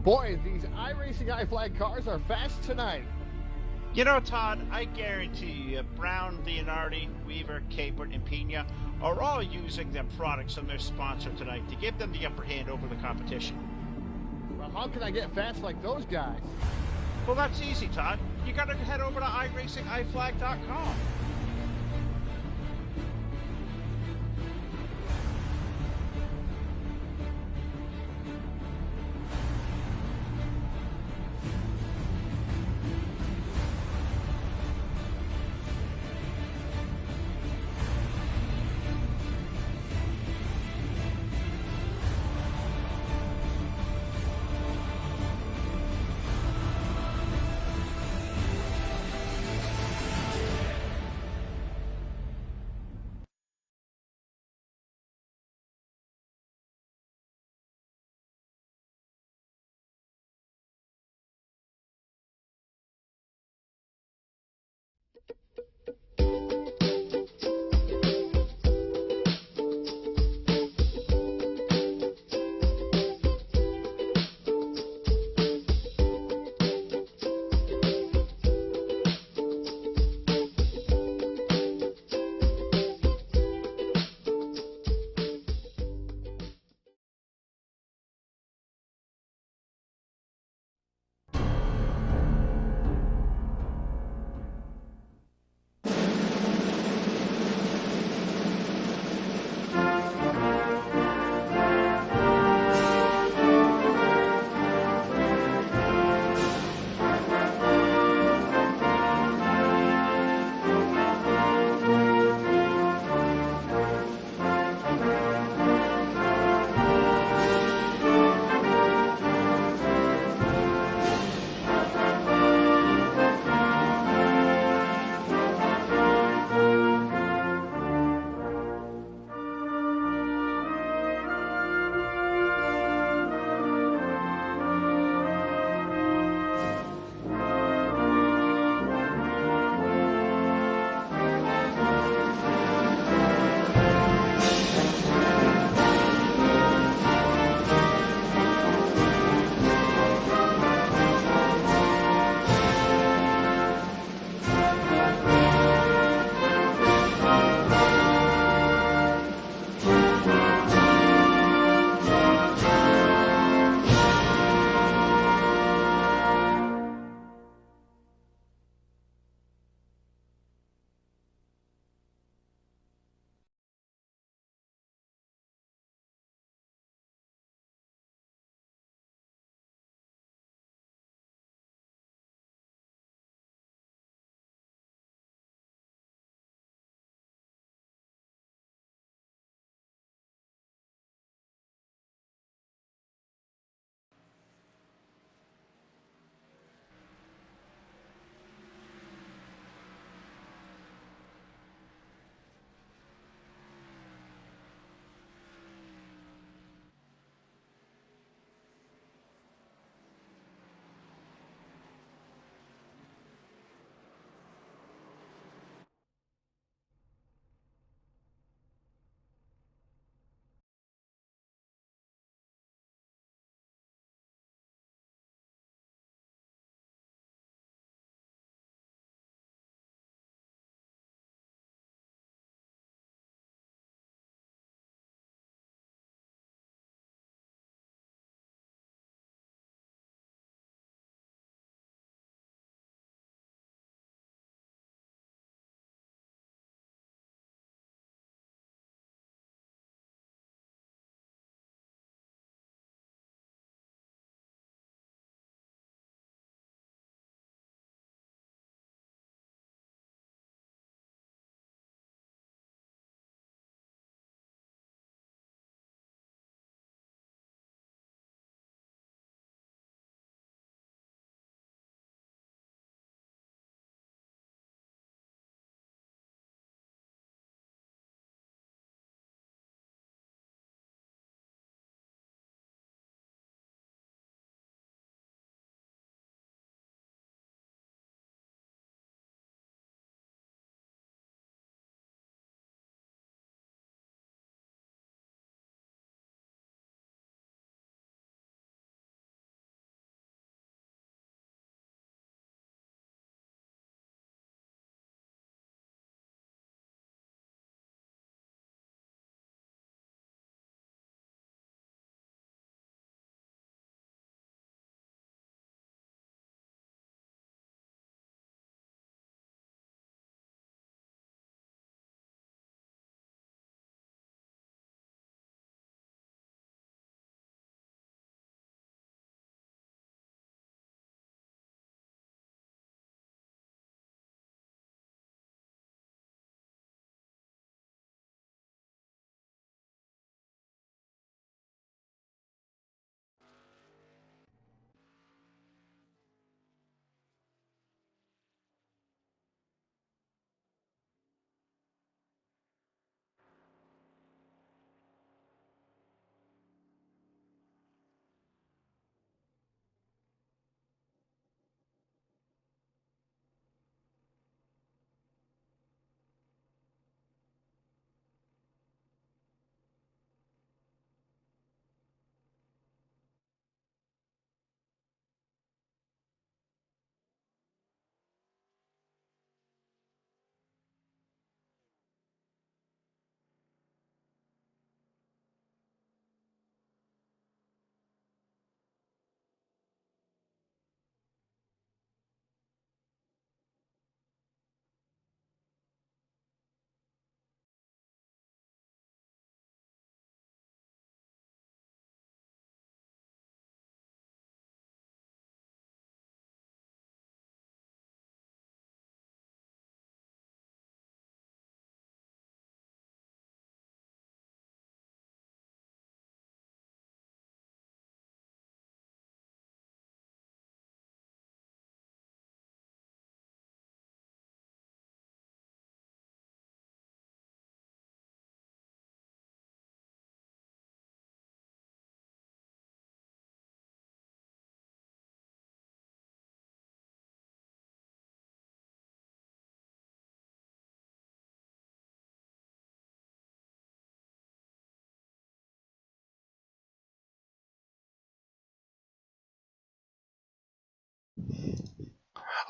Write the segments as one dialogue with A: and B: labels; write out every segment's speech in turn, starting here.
A: Boy, these iRacing iFlag cars are fast tonight.
B: You know, Todd, I guarantee you, Brown, Leonardi, Weaver, Capert, and Pena are all using their products on their sponsor tonight to give them the upper hand over the competition.
A: Well, how can I get fast like those guys?
B: Well, that's easy, Todd. You gotta head over to iRacingIFlag.com.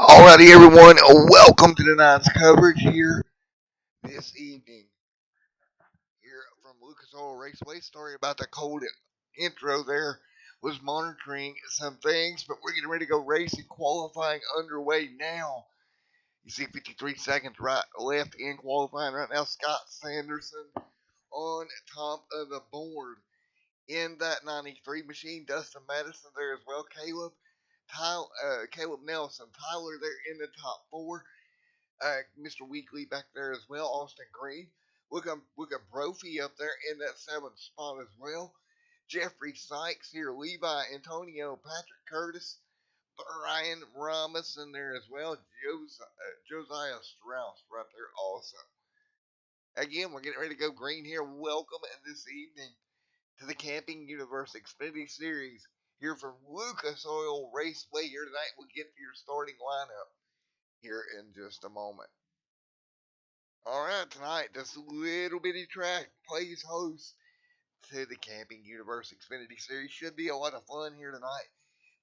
C: Alrighty, everyone, welcome to tonight's coverage here this evening. Here from Lucas Oil Raceway. Sorry about the cold intro there. Was monitoring some things, but we're getting ready to go racing. Qualifying underway now. You see 53 seconds left in qualifying right now. Scott Sanderson on top of the board in that 93 machine. Dustin Madison there as well. Caleb Nelson, Tyler there in the top four. Mr. Weekly back there as well. Austin Green. Look at Brophy up there in that 7th spot as well. Jeffrey Sykes here. Levi Antonio, Patrick Curtis, Brian Robinson there as well. Josiah Strauss right there also. Again, we're getting ready to go green here. Welcome this evening to the Camping Universe Xfinity Series here from Lucas Oil Raceway. Here tonight, we'll get to your starting lineup here in just a moment. Alright, tonight, this little bitty track plays host to the Camping Universe Xfinity Series. Should be a lot of fun here tonight.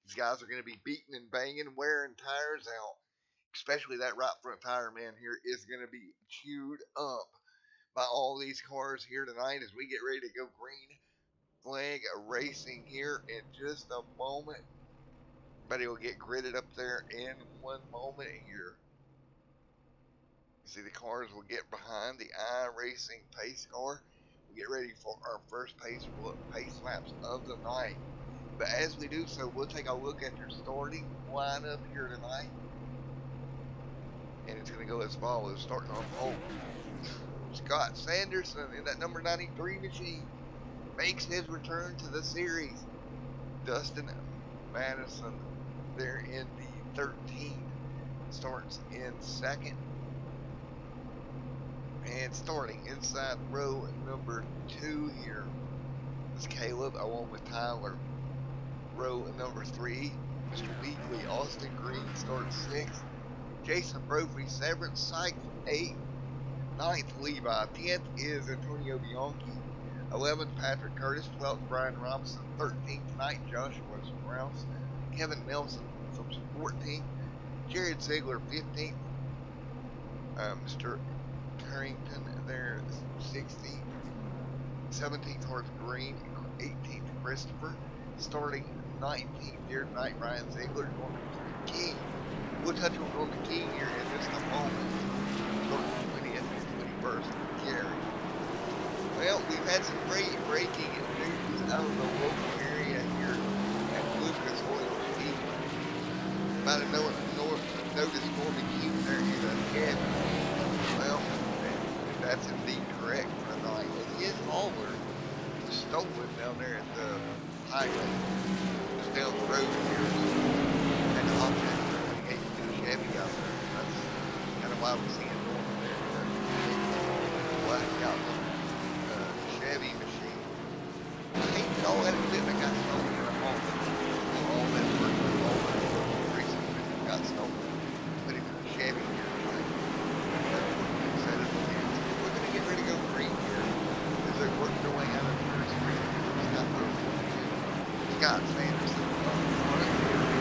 C: These guys are going to be beating and banging, wearing tires out. Especially that right front tire, man, here is going to be chewed up by all these cars here tonight as we get ready to go green flag racing here in just a moment. Everybody will get gridded up there in one moment here. You see the cars will get behind the iRacing pace car. We'll get ready for our first pace laps of the night. But as we do so, we'll take a look at your starting lineup here tonight. And it's going to go as follows. Starting on pole, Scott Sanderson in that number 93 machine makes his return to the series. Dustin Madison there in the 13 starts in second. And starting inside row number 2 here is Caleb along with Tyler. Row number 3, Mr. Weekly, Austin Green starts 6th. Jason Brophy, Severance Sykes 8th. 9th Levi. 10th is Antonio Bianchi. 11th Patrick Curtis. 12th Brian Robinson. 13th tonight Joshua Strauss. Kevin Nelson from 14th. Jared Ziegler 15th. Mr. Carrington there 16th. 17th Horace Green. 18th Christopher. Starting 19th here tonight, Ryan Ziegler. Norman King. We'll touch on Norman King here in just a moment. Starting 20th and 21st, Gary. Well, we've had some great breaking news out of the local area here at Lucas Oil Speedway. Might have noticed Norman King there in a head. Well, that's indeed correct for tonight. And his hauler was stolen down there at the highway, just down the road here. And the object came to the Chevy out there. That's kind of why we're seeing Norman there. Blacked out Chevy machine. Painted all that equipment got stolen in a moment. All that work, all that recently got stolen. Put him in the Chevy here tonight. Set it again. We're going to get ready to go green here as they're working their way out of the first green. Scott Sanderson on front here.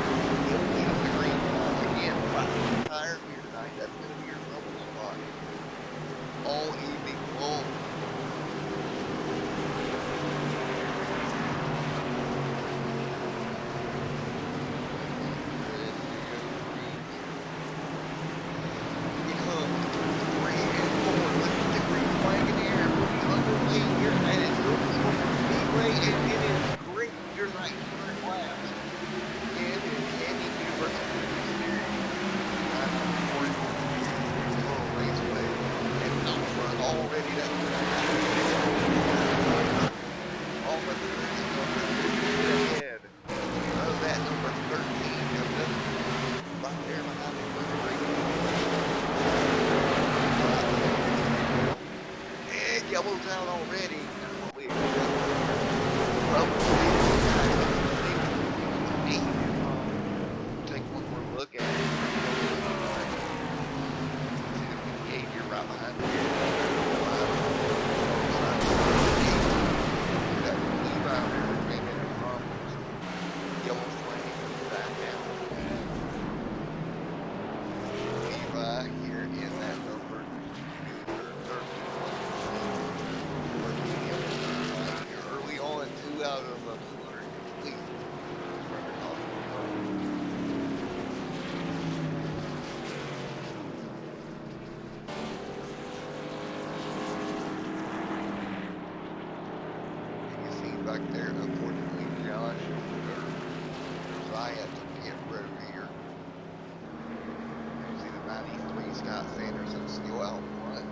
C: Sanderson still out front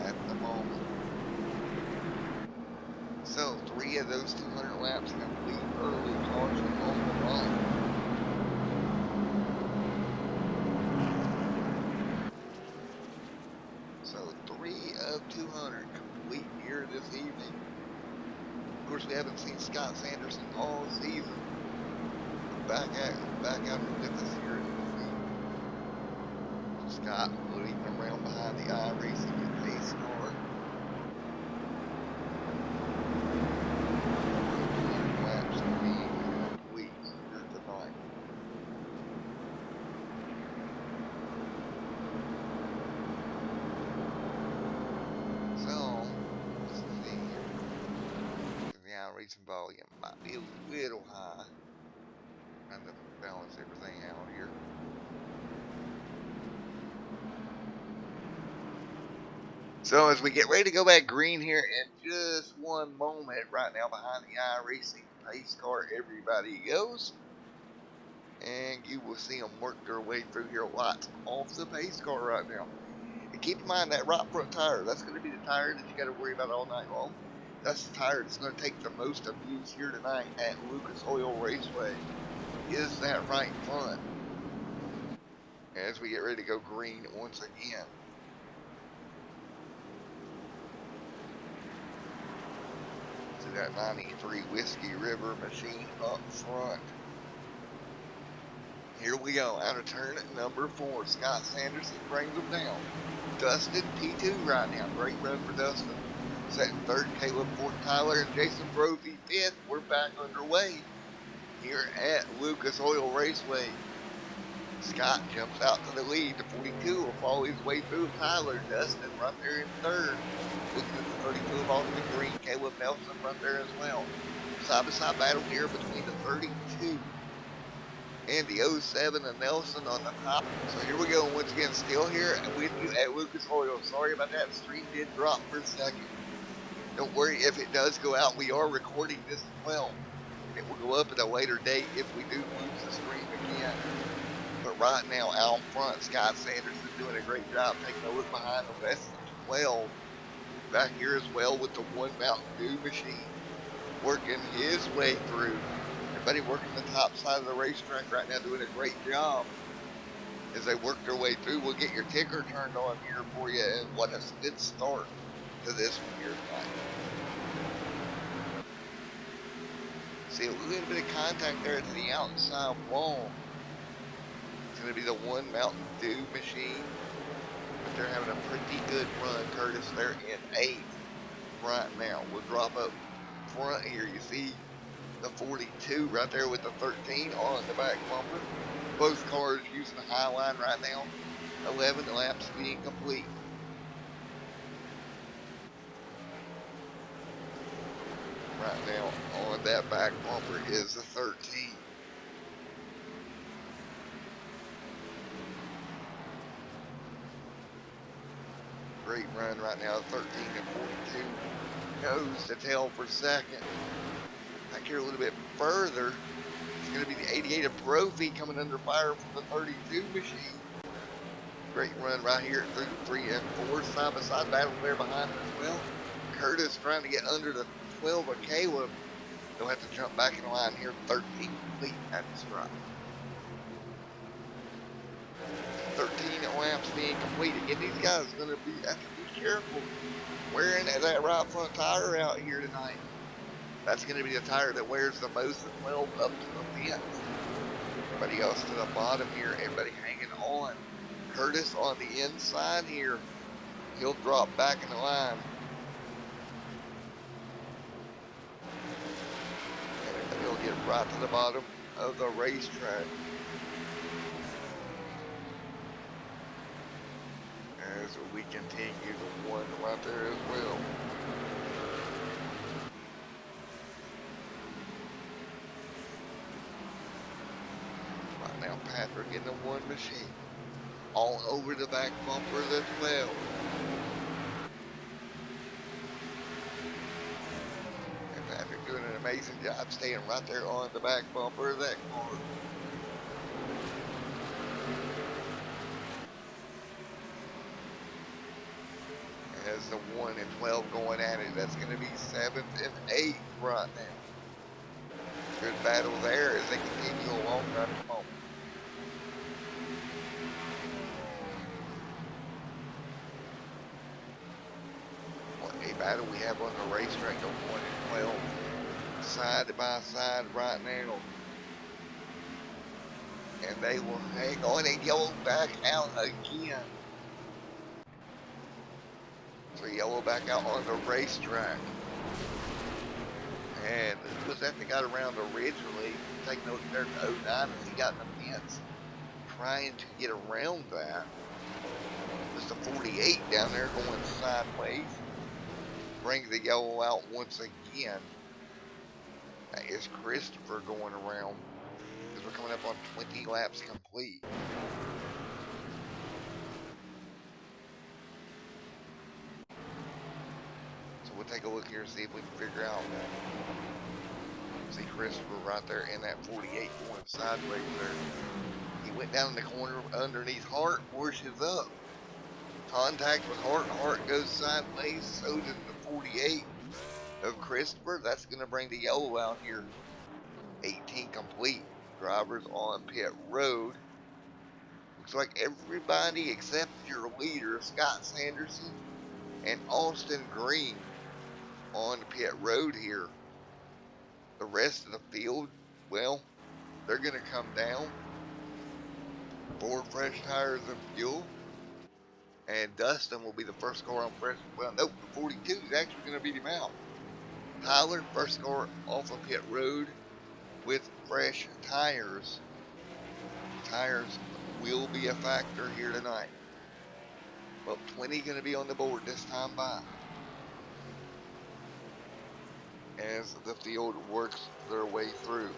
C: at the moment. So 3 of those 200 laps complete early. Caution on the run. So 3 of 200 complete here this evening. Of course, we haven't seen Scott Sanderson all season. Back out with us here in the field. Scott leading around behind the iRacing pace car. 200 laps to be complete here tonight. So, let's see here. The iRacing volume might be a little high. Trying to balance everything out here. So as we get ready to go back green here in just one moment, right now behind the iRacing pace car, everybody goes. And you will see them work their way through here lots off the pace car right now. And keep in mind that right front tire, that's going to be the tire that you got to worry about all night long. That's the tire that's going to take the most abuse here tonight at Lucas Oil Raceway, is that right front. As we get ready to go green once again. So that 93 Whiskey River machine up front. Here we go, out of turn at number 4. Scott Sanderson brings them down. Dustin P2 right now. Great run for Dustin. Second, third, Caleb, fourth, Tyler, and Jason Brophy fifth. We're back underway here at Lucas Oil Raceway. Scott jumps out to the lead. The 42 will follow his way through Tyler. Dustin right there in third. Looking at the 32 of Ultimate Green. Caleb Nelson right there as well. Side-by-side battle here between the 32 and the 07 of Nelson on the top. So here we go once again, still here with you at Lucas Oil. Sorry about that, the stream did drop for a second. Don't worry if it does go out, we are recording this as well. It will go up at a later date if we do lose the stream again. But right now, out front, Scott Sanderson doing a great job taking a look behind the West 12. Back here as well with the one Mountain Dew machine. Working his way through. Everybody working the top side of the racetrack right now, doing a great job. As they work their way through, we'll get your ticker turned on here for you. And what a good start to this one here tonight. See a little bit of contact there to the outside wall. It's going to be the one Mountain Dew machine. But they're having a pretty good run. Curtis, they're in 8th right now. We'll drop up front here. You see the 42 right there with the 13 on the back bumper. Both cars using the high line right now. 11 laps being complete. Right now on that back bumper is the 13. Great run right now, 13 and 42. Goes to tail for second. Back here a little bit further, it's going to be the 88 of Brophy coming under fire from the 32 machine. Great run right here through 3 and 4. Side by side battle there behind it as well. Curtis trying to get under the 12 of Caleb. They'll have to jump back in the line here. 13 complete at the stripe. 13 laps being completed. Again, these guys are going to have to be careful wearing that right front tire out here tonight. That's going to be the tire that wears the most of 12 up to the fence. Everybody else to the bottom here. Everybody hanging on. Curtis on the inside here. He'll drop back in the line. And he'll get right to the bottom of the racetrack. As we continue the one right there as well. Right now, Patrick in the one machine. All over the back bumper of the 12. And Patrick doing an amazing job staying right there on the back bumper of that car. as the 1 and 12 going at it. That's going to be 7th and 8th right now. Good battle there as they continue along right at the moment. What a battle we have on the racetrack, the 1 and 12 side by side right now. And they will hang on and yellow back out again. So yellow back out on the racetrack. And who was that got around originally? Take note there to 09 as he got in the fence. Trying to get around that. There's the 48 down there going sideways. Brings the yellow out once again. That is Christopher going around. Because we're coming up on 20 laps complete. So we'll take a look here and see if we can figure out. See Christopher right there in that 48 going sideways there. He went down in the corner underneath Hart, washes up. Contact with Hart. Hart goes sideways. So does the 48 of Christopher. That's going to bring the yellow out here. 18 complete. Drivers on pit road. Looks like everybody except your leader, Scott Sanderson, and Austin Green on the pit road here. The rest of the field, well, they're going to come down for fresh tires and fuel. And Dustin will be the first car on fresh. Well, nope, the 42 is actually going to beat him out. Tyler, first car off of pit road with fresh tires. Tires will be a factor here tonight. Well, 20 going to be on the board this time by. As the field works their way through.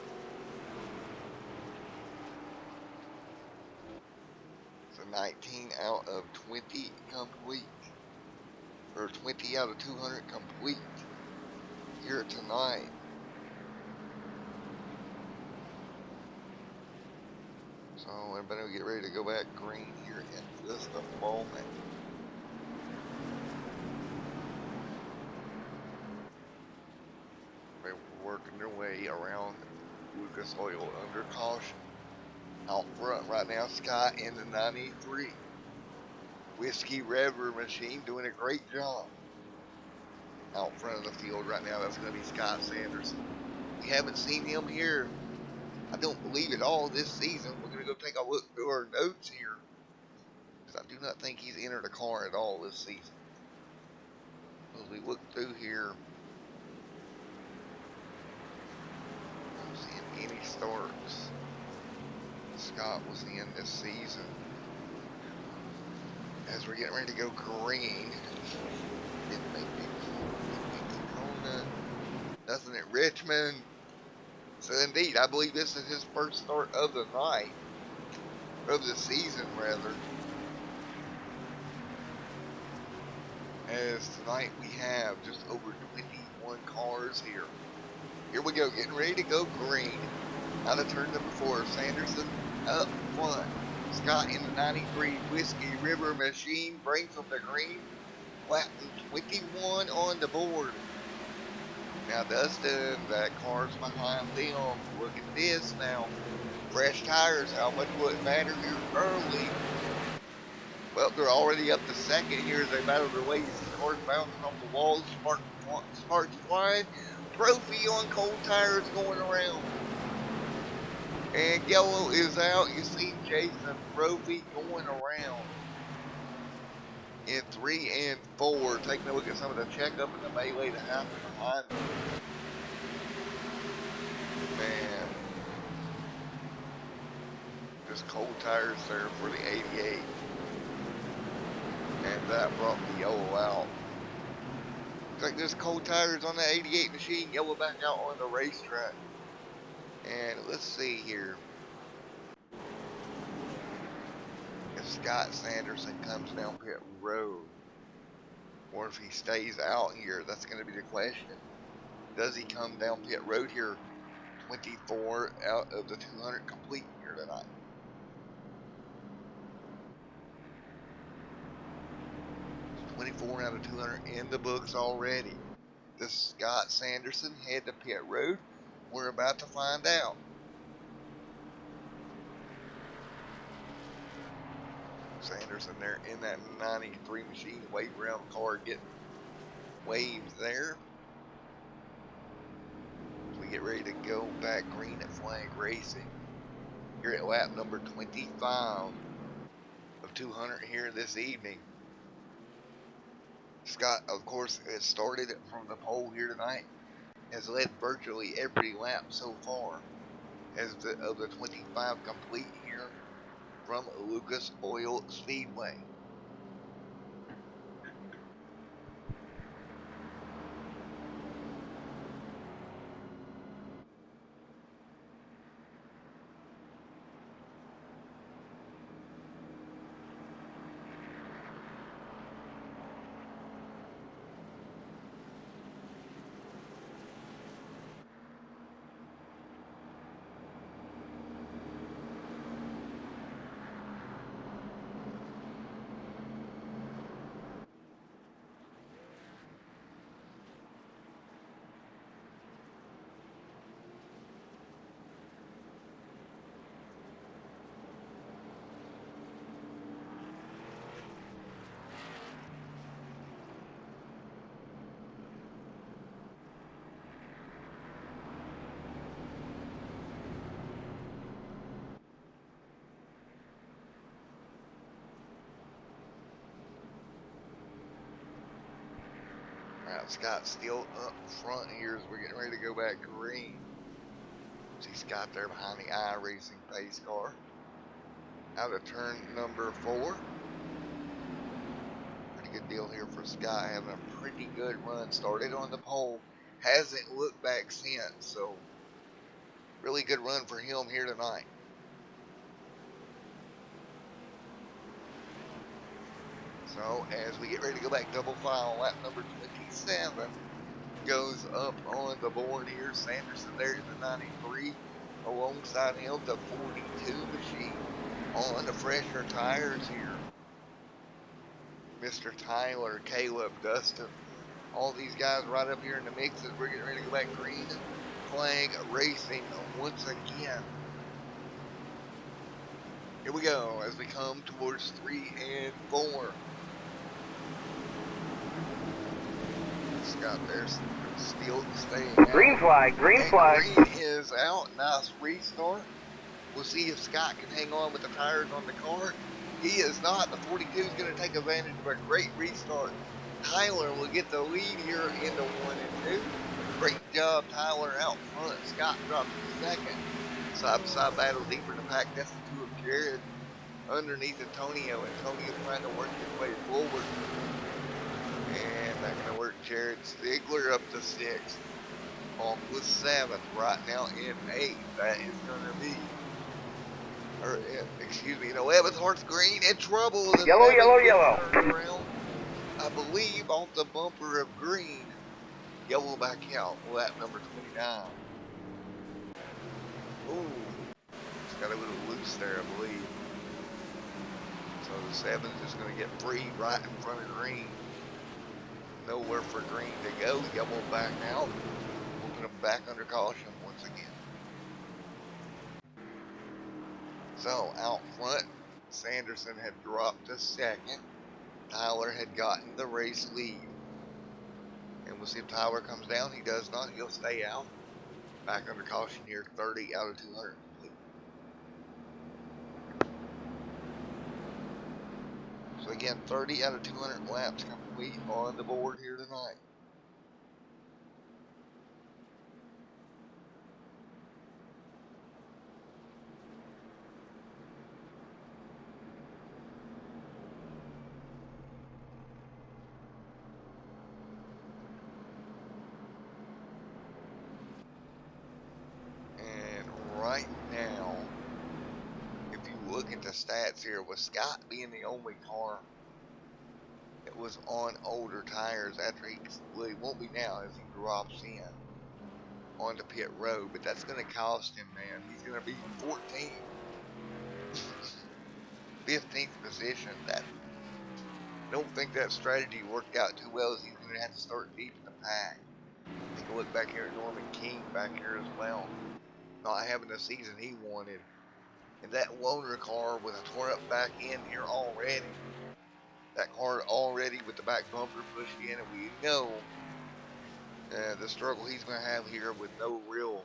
C: So 19 out of 20 complete. Or 20 out of 200 complete here tonight. So everybody will get ready to go back green here in just a moment. They're working their way around Lucas Oil under caution. Out front right now, Scott in the 93. Whiskey River Machine doing a great job. Out front of the field right now, that's going to be Scott Sanderson. We haven't seen him here, I don't believe, at all this season. We're going to go take a look through our notes here. Because I do not think he's entered a car at all this season. As we look through here, I don't see any starts Scott was in this season. As we're getting ready to go green, it may be Corona, nothing at Richmond. So indeed, I believe this is his first start of the night, of the season rather. As tonight we have just over 21 cars here. Here we go, getting ready to go green. Out of turn number 4, Sanderson up front. Scott in the 93 Whiskey River Machine brings them to green. Lap 21 on the board. Now Dustin, that car's behind them. Look at this now. Fresh tires, how much will it matter here early? Well, they're already up to second here as they battle their way. You see the cars bouncing off the walls, sparks flying. Trophy on cold tires going around. And yellow is out. You see Jason Trophy going around in 3 and 4. Taking a look at some of the checkup and the melee that happened behind them. Man. Just cold tires there for the 88. And that brought the yellow out. Looks like there's cold tires on the 88 machine. Yellow back out on the racetrack. And let's see here. If Scott Sanderson comes down pit road, or if he stays out here, that's going to be the question. Does he come down pit road here? 24 out of the 200 complete here tonight. 24 out of 200 in the books already. Does Scott Sanderson head to pit road? We're about to find out. Sanderson there in that 93 machine, waving around the car, getting waves there. As we get ready to go back green at Flag Racing. Here at lap number 25 of 200 here this evening. Scott, of course, has started from the pole here tonight. Has led virtually every lap so far as of the 25 complete here from Lucas Oil Speedway. Scott still up front here as we're getting ready to go back green. See Scott there behind the iRacing pace car. Out of turn number 4. Pretty good deal here for Scott, having a pretty good run. Started on the pole, hasn't looked back since, so really good run for him here tonight. So as we get ready to go back double file, lap number 27 goes up on the board here. Sanderson there in the 93. Alongside him, the 42 machine on the fresher tires here. Mr. Tyler, Caleb, Dustin, all these guys right up here in the mix as we're getting ready to go back green. Flag Racing once again. Here we go as we come towards 3 and 4. Scott there still staying out.
D: Green flag, green flag.
C: Green is out. Nice restart. We'll see if Scott can hang on with the tires on the car. He is not. The 42 is going to take advantage of a great restart. Tyler will get the lead here into 1 and 2. Great job, Tyler out front. Scott drops to second. Side-by-side battle deeper in the pack. That's the 2 of Jared underneath Antonio. Antonio trying to work his way forward. And not going to work. Jared Stigler up to 6th. Off with 7th. Right now in 8th. That is going to be, or excuse me, in 11th. Horse Green in trouble.
D: Yellow, yellow, yellow.
C: Around, I believe off the bumper of Green. Yellow back out. Lap number 29. Ooh. It's got a little loose there, I believe. So the 7th is going to get free right in front of Green. Nowhere for Green to go. Yellow back out. We'll put him back under caution once again. So out front, Sanderson had dropped to 2nd. Tyler had gotten the race lead. And we'll see if Tyler comes down. He does not. He'll stay out. Back under caution here, 30 out of 200 complete. So again, 30 out of 200 laps complete on the board here tonight. Right now, if you look at the stats here, with Scott being the only car that was on older tires after well, he won't be now as he drops in onto pit road, but that's going to cost him, man. He's going to be 14th, 15th position. don't think that strategy worked out too well, as he's going to have to start deep in the pack. Take a look back here at Norman King back here as well. Not having the season he wanted. And that loaner car with a tore up back end here already. That car already with the back bumper pushed in, and we know the struggle he's going to have here with no real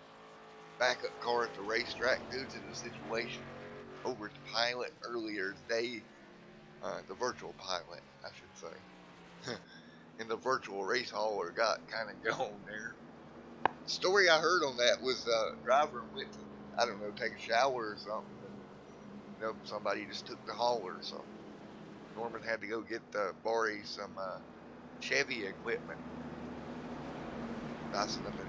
C: backup car at the racetrack due to the situation over at the pilot earlier today. The virtual pilot, I should say. And the virtual race hauler got kind of gone there. The story I heard on that was driver went to, I don't know, take a shower or something. And, somebody just took the hauler, so Norman had to go get borrow some Chevy equipment. Nice enough of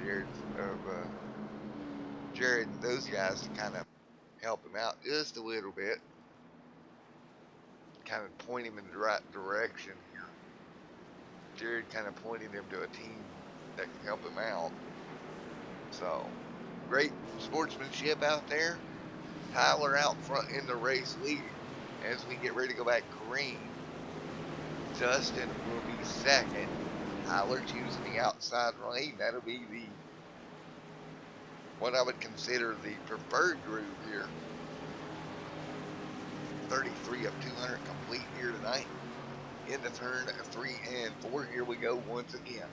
C: Jared and those guys to kind of help him out just a little bit. Kind of point him in the right direction here. Jared kind of pointed him to a team that can help him out. So, great sportsmanship out there. Tyler out front in the race leading as we get ready to go back green. Dustin will be second. Tyler choosing the outside lane. That'll be what I would consider the preferred group here. 33 of 200 complete here tonight. In the turn 3 and 4, here we go once again.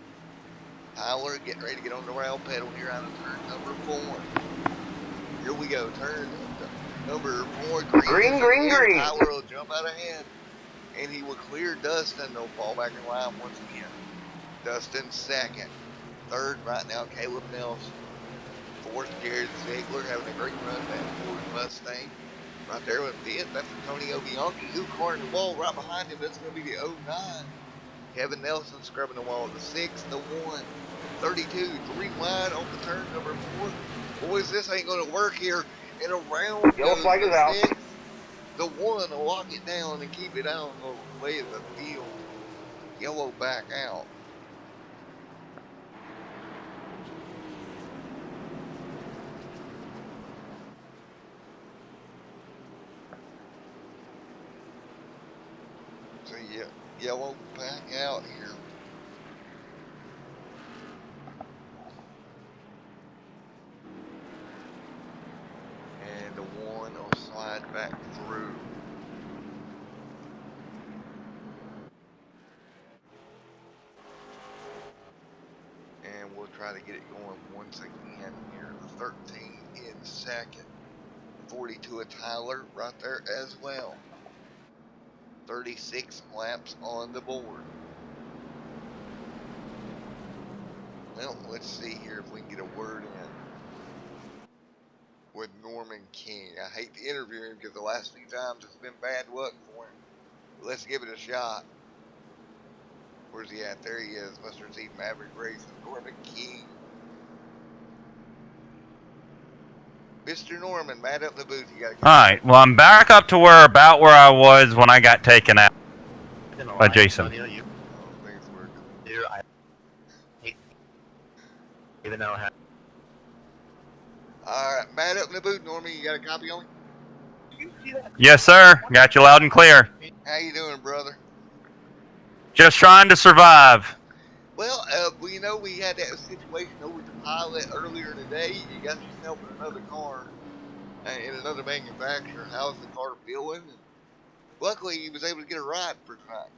C: Tyler getting ready to get on the rail pedal here out of turn number 4. Here we go, turn number 4.
D: Green.
C: Tyler will jump out ahead, and he will clear Dustin. They'll fall back in line once again. Dustin second. Third right now, Caleb Nelson. Fourth, Jared Ziegler having a great run that Ford Mustang. Right there with it, that's Antonio Bianchi, who cornered the wall right behind him. That's going to be the 09. Kevin Nelson scrubbing the wall. The 6, the 1, 32, 3 wide on the turn number 4. Boys, this ain't going to work here. And around
D: Yellow flag is out.
C: 6, the 1 will lock it down and keep it out on the way of the field. Yellow back out. So yeah, yellow back out here. And the 1 will slide back through. And we'll try to get it going once again here. The 13 in second. 42 of Tyler right there as well. 36 laps on the board. Well, let's see here if we can get a word in with Norman King. I hate to interview him because the last few times it's been bad luck for him. But let's give it a shot. Where's he at? There he is. Mustard Seed Maverick Racing. Norman King. Mr. Norman, Matt up in the booth. You gotta.
E: Alright, well, I'm back up to about where I was when I got taken out by Jason.
C: Things working.
F: Even though
C: Alright, Matt up in the booth, Norman. You got a copy on me?
E: Yes, sir. Got you loud and clear.
C: How you doing, brother?
E: Just trying to survive.
C: Well, we know we had that situation over at the pilot earlier today. You got yourself in another car in another manufacturer. How's the car feeling? And luckily, he was able to get a ride for tonight.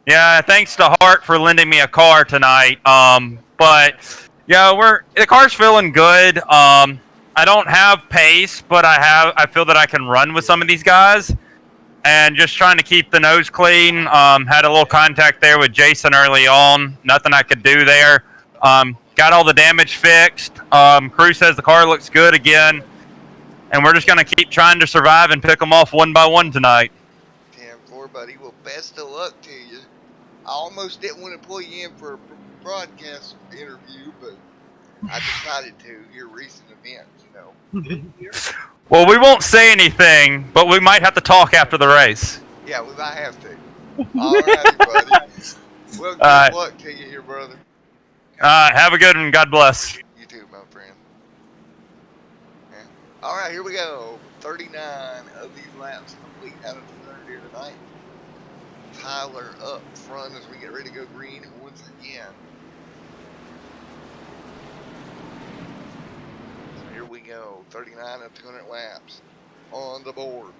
E: Yeah, thanks to Hart for lending me a car tonight. But yeah, the car's feeling good. I don't have pace, but I feel that I can run with some of these guys. And just trying to keep the nose clean. Had a little contact there with Jason early on. Nothing I could do there. Got all the damage fixed. Crew says the car looks good again. And we're just going to keep trying to survive and pick them off one by one tonight.
C: 10-4, buddy. Well, best of luck to you. I almost didn't want to pull you in for a broadcast interview, but I decided to. Your recent events,
E: Well, we won't say anything, but we might have to talk after the race.
C: Yeah, we might have to. All right, buddy. Well, good luck to you here, brother.
E: Have a good one. God bless.
C: You too, my friend. Yeah. All right, here we go. 39 of these laps complete out of the turn here tonight. Tyler up front as we get ready to go green once again. So here we go, 39 of 200 laps on the board.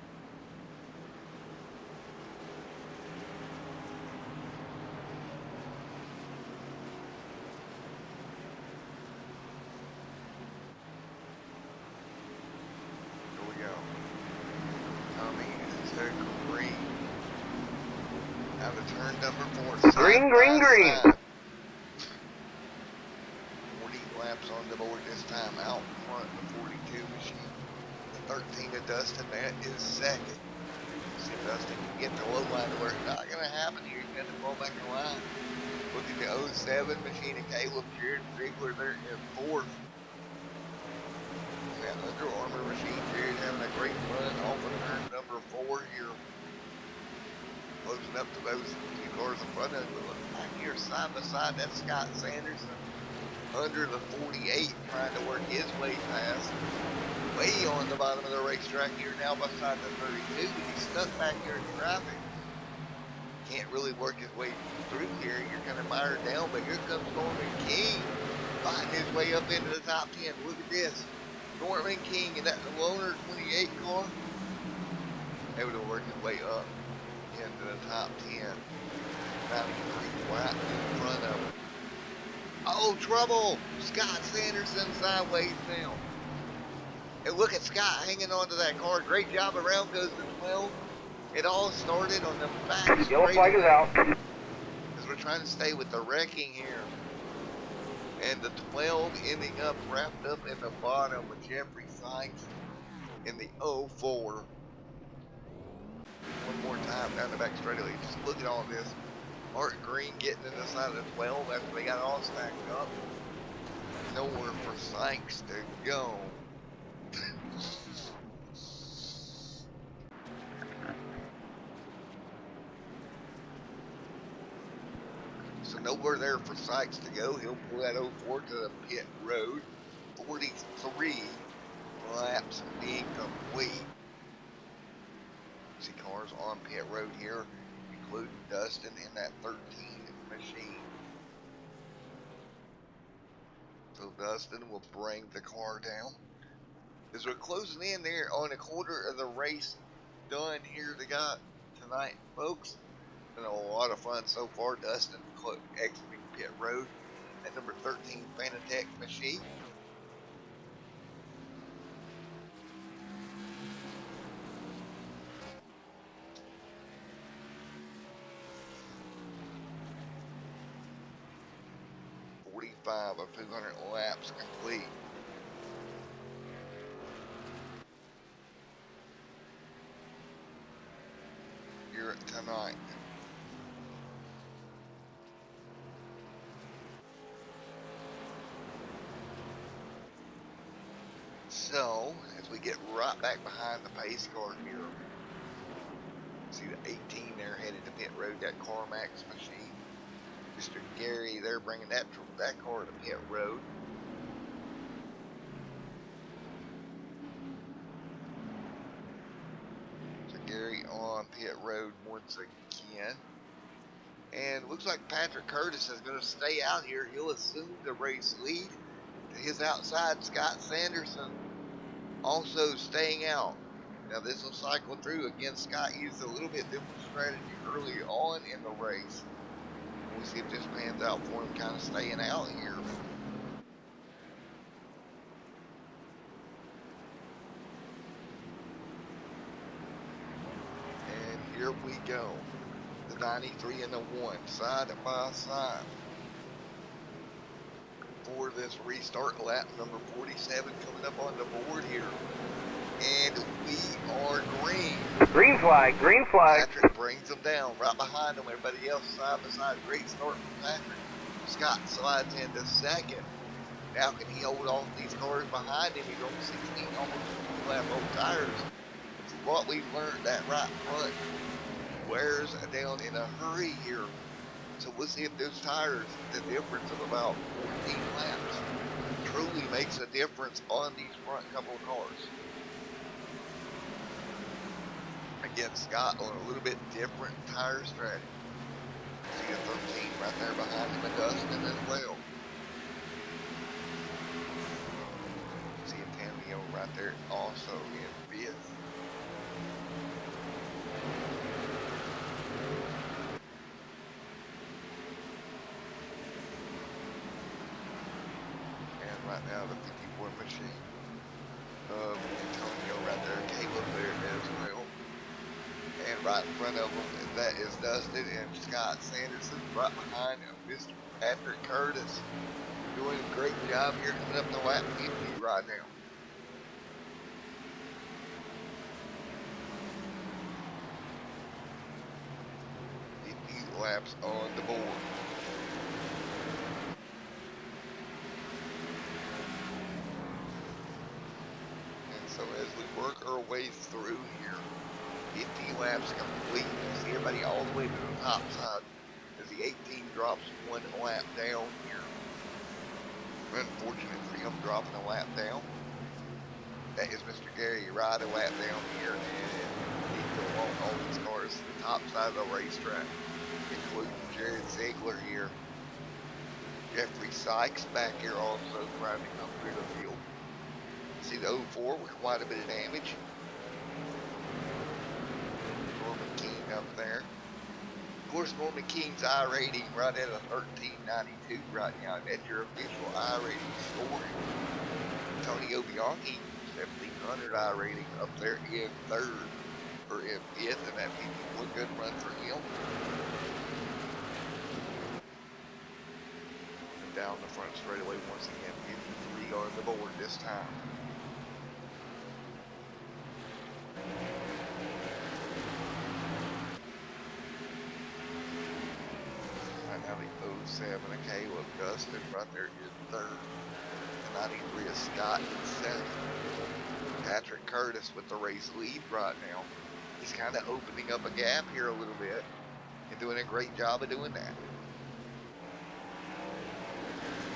C: Here we go. Coming to green. Now to turn number 4.
D: Green, green, green.
C: 40 laps on the board this time. Out front, the 42 machine. The 13 to Dustin. That is second. See if Dustin can get the low line to where it's not going to happen here. He's going to fall back in line. Look at the 07 machine of Caleb Jared Ziegler there in 4th. That Under Armour machine, Jared having a great run off of turn number 4 here. Closing up to those two cars in front of him. Look back here side by side. That's Scott Sanderson under the 48 trying to work his way past. Way on the bottom of the racetrack here now beside the 32. He's stuck back here in traffic. Can't really work his way through here. You're kind of mired down, but here comes Norman King fighting his way up into the top 10. Look at this. Norman King in that loner 28 car. Able to work his way up into the top 10. 93 right in front of him. Oh, trouble! Scott Sanderson sideways now. And look at Scott hanging on to that car. Great job. Around goes the 12. It all started on the back.
D: Yellow flag is out.
C: Because we're trying to stay with the wrecking here. And the 12 ending up wrapped up in the bottom with Jeffrey Sykes in the 04. One more time down the back straightaway. Just look at all this. Martin Green getting in the side of the 12 after they got all stacked up. Nowhere for Sykes to go. So nowhere there for Sykes to go. He'll pull that 04 to the pit road. 43 laps being complete. See cars on pit road here, including Dustin in that 13 machine. So Dustin will bring the car down. As we're closing in there on a quarter of the race done here tonight, folks. Been a lot of fun so far. Dustin exiting pit road at number 13 Fanatec machine. Of 200 laps complete. Here tonight. So, as we get right back behind the pace car here, see the 18 there headed to pit road, that Carmax machine. Mr. Gary, they're bringing that car to pit road. So Gary on pit road once again. And looks like Patrick Curtis is going to stay out here. He'll assume the race lead. To his outside, Scott Sanderson also staying out. Now this will cycle through. Again, Scott used a little bit different strategy early on in the race. We'll see if this pans out for him, kind of staying out here. And here we go. The 93 and the 1, side by side. For this restart lap, number 47 coming up on the board here. And we are green.
D: Green flag, green flag.
C: Patrick brings them down right behind them. Everybody else side by side. Great start from Patrick. Scott slides into second. Now can he hold off these cars behind him? He's on 16, almost 2 lap old tires. It's what we've learned, that right front wears down in a hurry here. So we'll see if those tires, the difference of about 14 laps, truly makes a difference on these front couple of cars. Again, Scott on a little bit different tire strategy. See the 13 right there behind him and Dustin as well. See Antonio right there also in 5th. And right now the 54 machine of Antonio right there, Caleb there as well. And right in front of them, that is Dustin and Scott Sanderson. Right behind him, Mr. Patrick Curtis. Doing a great job here coming up to lap 50 right now. 50 laps on the board. And so as we work our way through here, 50 laps complete. You see everybody all the way to the top side as the 18 drops 1 lap down here. Unfortunate for him dropping a lap down. That is Mr. Gary Ride a lap down here, and he can walk all these cars to the top side of the racetrack, including Jared Ziegler here. Jeffrey Sykes back here also trying to come through the field. See the 04 with quite a bit of damage. Norman King up there. Of course, Norman King's I rating right at a 1392 right now. That's your official I rating scoring. Tony Obianchi, 1700 I rating up there in 3rd or in 5th, and that'd be one good run for him. And down the front straightaway once again, 53 on the board this time. Now the 07 of Caleb Dustin right there in 3rd. The 93 of Scott in 2nd. Patrick Curtis with the race lead right now. He's kind of opening up a gap here a little bit and doing a great job of doing that.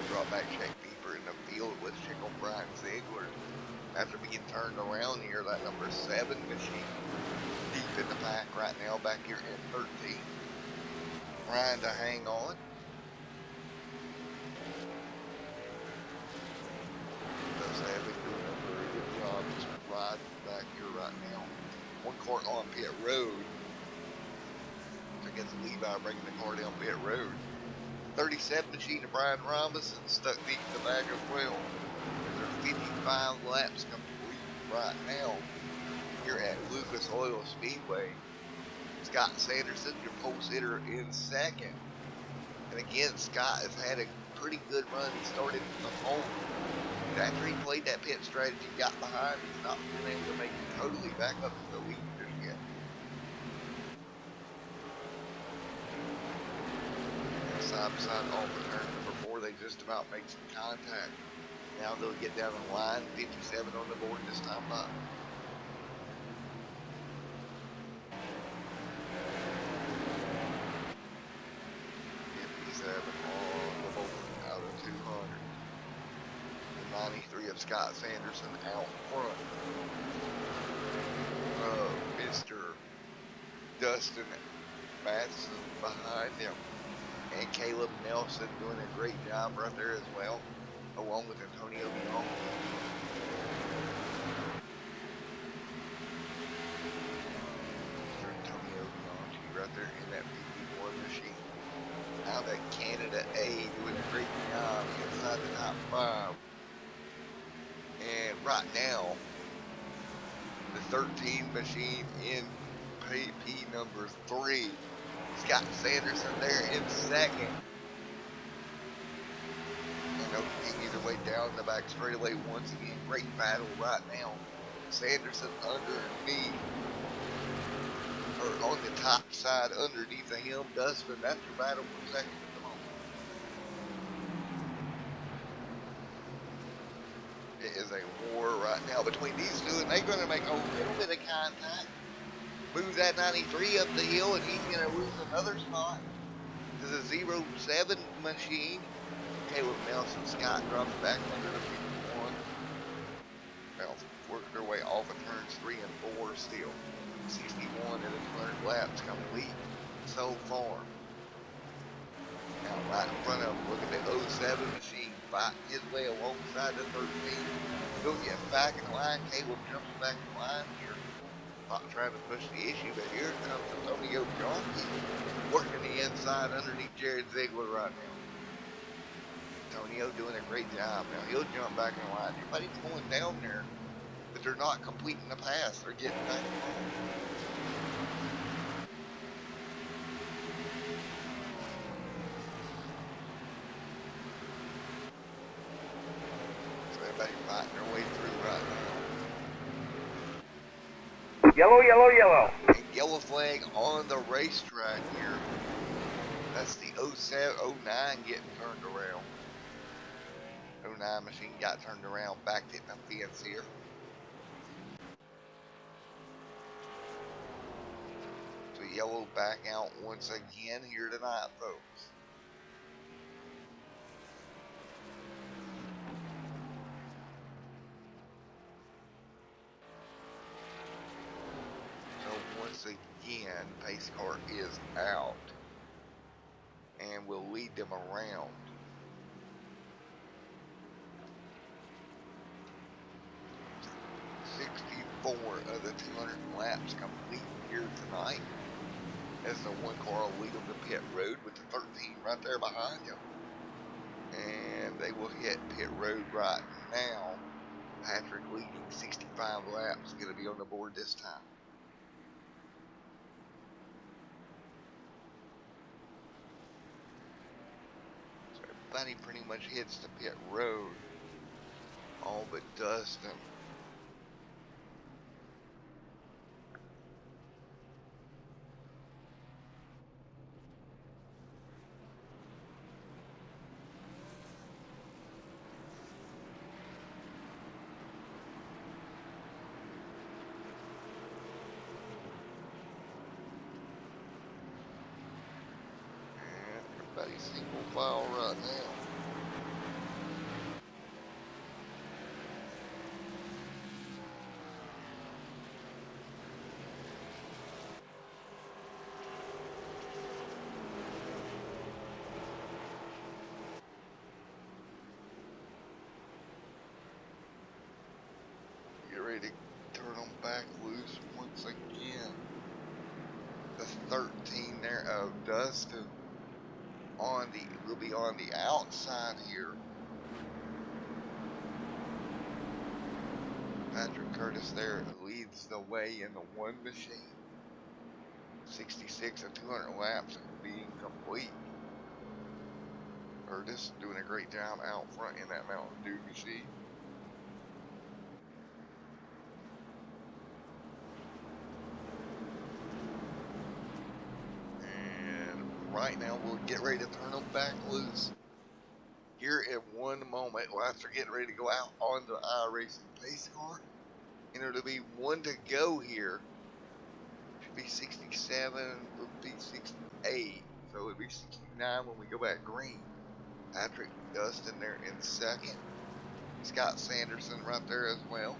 C: Drop back check deeper in the field with Chickle Bryant Ziegler. After being turned around here, that number 7 machine deep in the pack right now back here in 13. Trying to hang on. Does have been doing a very good job just riding back here right now. One car on pit road. Against Levi bringing the car down pit road. 37 machine of Brian Robinson stuck deep in the back as well. There's 55 laps complete right now here at Lucas Oil Speedway. Scott Sanderson, your pole sitter, in 2nd. And again, Scott has had a pretty good run. He started from home. But after he played that pit strategy, got behind, he's not been able to make it totally back up to the lead just yet. And side by side off the turn number 4, they just about make some contact. Now they'll get down the line. 57 on the board this time by. 57 on the board out of 200. The 93 of Scott Sanderson out front of Mr. Dustin Madison behind him. And Caleb Nelson doing a great job right there as well, along with Antonio Bianchi. Mr. Antonio Bianchi right there in that 54 machine. Out of Canada A doing a great job inside the top 5. And right now, the 13 machine in P number 3. Scott Sanderson there in 2nd. And King either way down the back straightaway once again. Great battle right now. Sanderson underneath, or on the top side underneath of him. Dustin, that's your battle for 2nd at the moment. It is a war right now between these two, and they're going to make a little bit of contact. Move that 93 up the hill, and he's going to lose another spot. This is a 07 machine. Caleb Nelson Scott drops back under the 51. Well, working their way off of turns 3 and 4 still. 61 laps complete so far. Now right in front of him, look at the 07 machine fighting his way alongside the 13. Still getting back in line. Caleb jumps back in line here. Not trying to push the issue, but here comes Antonio Jonke working the inside underneath Jared Ziegler right now. Antonio doing a great job. Now he'll jump back in line. Everybody's going down there, but they're not completing the pass. They're getting back home. So everybody's fighting their way through right now.
D: Yellow, yellow, yellow.
C: And yellow flag on the racetrack here. That's the 07, 09 getting turned around. 09 machine got turned around, backed it in the fence here. So yellow back out once again here tonight, folks. So once again, pace car is out and will lead them around. 64 of the 200 laps complete here tonight, as the one car will lead them to pit road with the 13 right there behind them. And they will hit pit road right now. Patrick leading 65 laps, going to be on the board this time. So everybody pretty much hits the pit road, all but Dustin. Everybody's single file right now. Get ready to turn them back loose once again. The 13 there of Dustin will be on the outside here. Patrick Curtis there leads the way in the one machine. 66 of 200 laps being complete. Curtis doing a great job out front in that Mountain Dew machine. Right now, we'll get ready to turn them back loose here in one moment. After getting ready to go out on the iRacing pace car, and it'll be one to go here. Should be 67, will be 68, so it'll be 69 when we go back green. Patrick Dustin there in second. Scott Sanderson right there as well.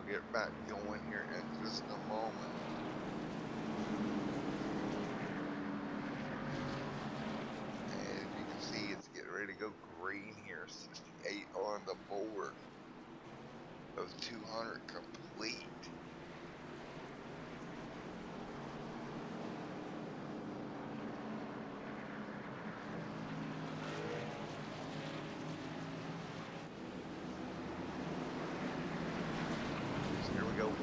C: Get back going here in just a moment. And as you can see, it's getting ready to go green here. 68 on the board. Those 200 complete.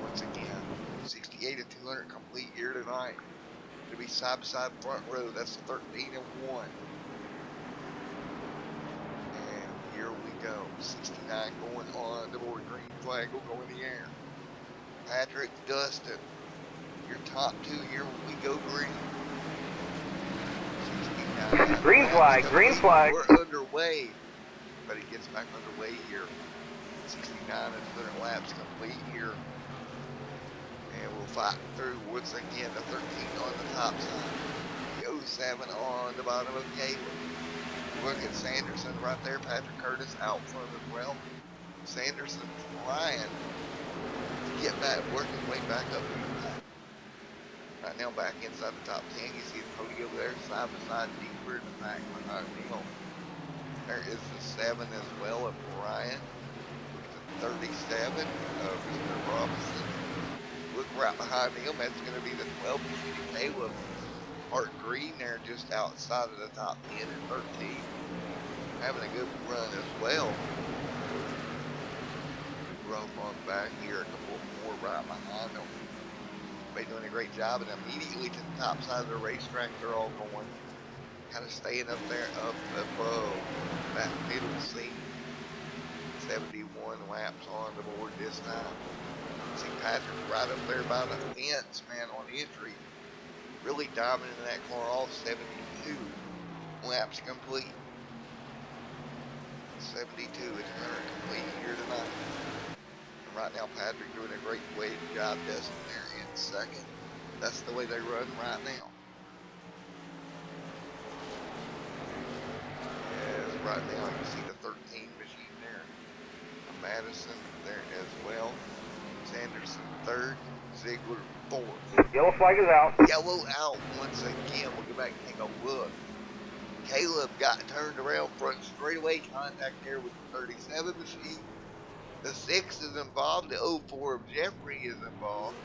C: Once again, 68 of 200 complete here tonight. It'll be side by side front row. That's 13 and 1. And here we go. 69 going on the board. Green flag will go in the air. Patrick Dustin, your top two here when we go green. 69.
D: Green flag, green flag.
C: We're underway. But it gets back underway here. 69 and 200 laps complete here. And we'll fight through once again the 13 on the top side. The 07 on the bottom of Caleb. Look at Sanderson right there. Patrick Curtis out front as well. Sanderson flying to get back, working his way back up to the back. Right now back inside the top 10. You see the Cody over there, side by side, deeper in the back behind Neil. There is the 7 as well of Bryant. Look at the 37 of Peter Robinson. Look right behind him, that's going to be the 12 Caleb. Art Green there just outside of the top 10 and 13. Having a good run as well. Rough on back here, a couple more right behind them. They're doing a great job, and immediately to the top side of the racetrack, they're all going. Kind of staying up there, up above that middle seat. 71 laps on the board this time. See Patrick right up there by the fence, man, on entry. Really dominating that car off. 72 laps complete. 72 is 100 complete here tonight. And right now Patrick doing a great way to job Dustin there in second. That's the way they run right now. Yes, right now you see the 13 machine there. Madison there as well. Sanderson third. Ziegler fourth.
D: Yellow flag is out.
C: Yellow out once again. We'll go back and take a look. Caleb got turned around front straightaway. Contact there with the 37 machine. The 6 is involved. The 04 of Jeffrey is involved.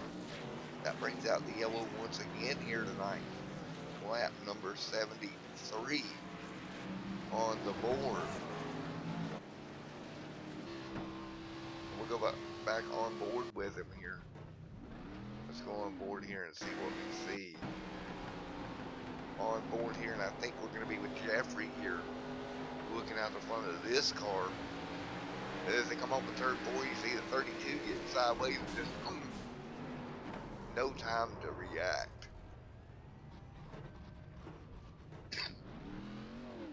C: That brings out the yellow once again here tonight. Lap number 73 on the board. We'll go back on board with him here. Let's go on board here and see what we see. On board here, and I think we're going to be with Jeffrey here, looking out the front of this car. As they come off the turn 4, you see the 32 getting sideways and just no time to react.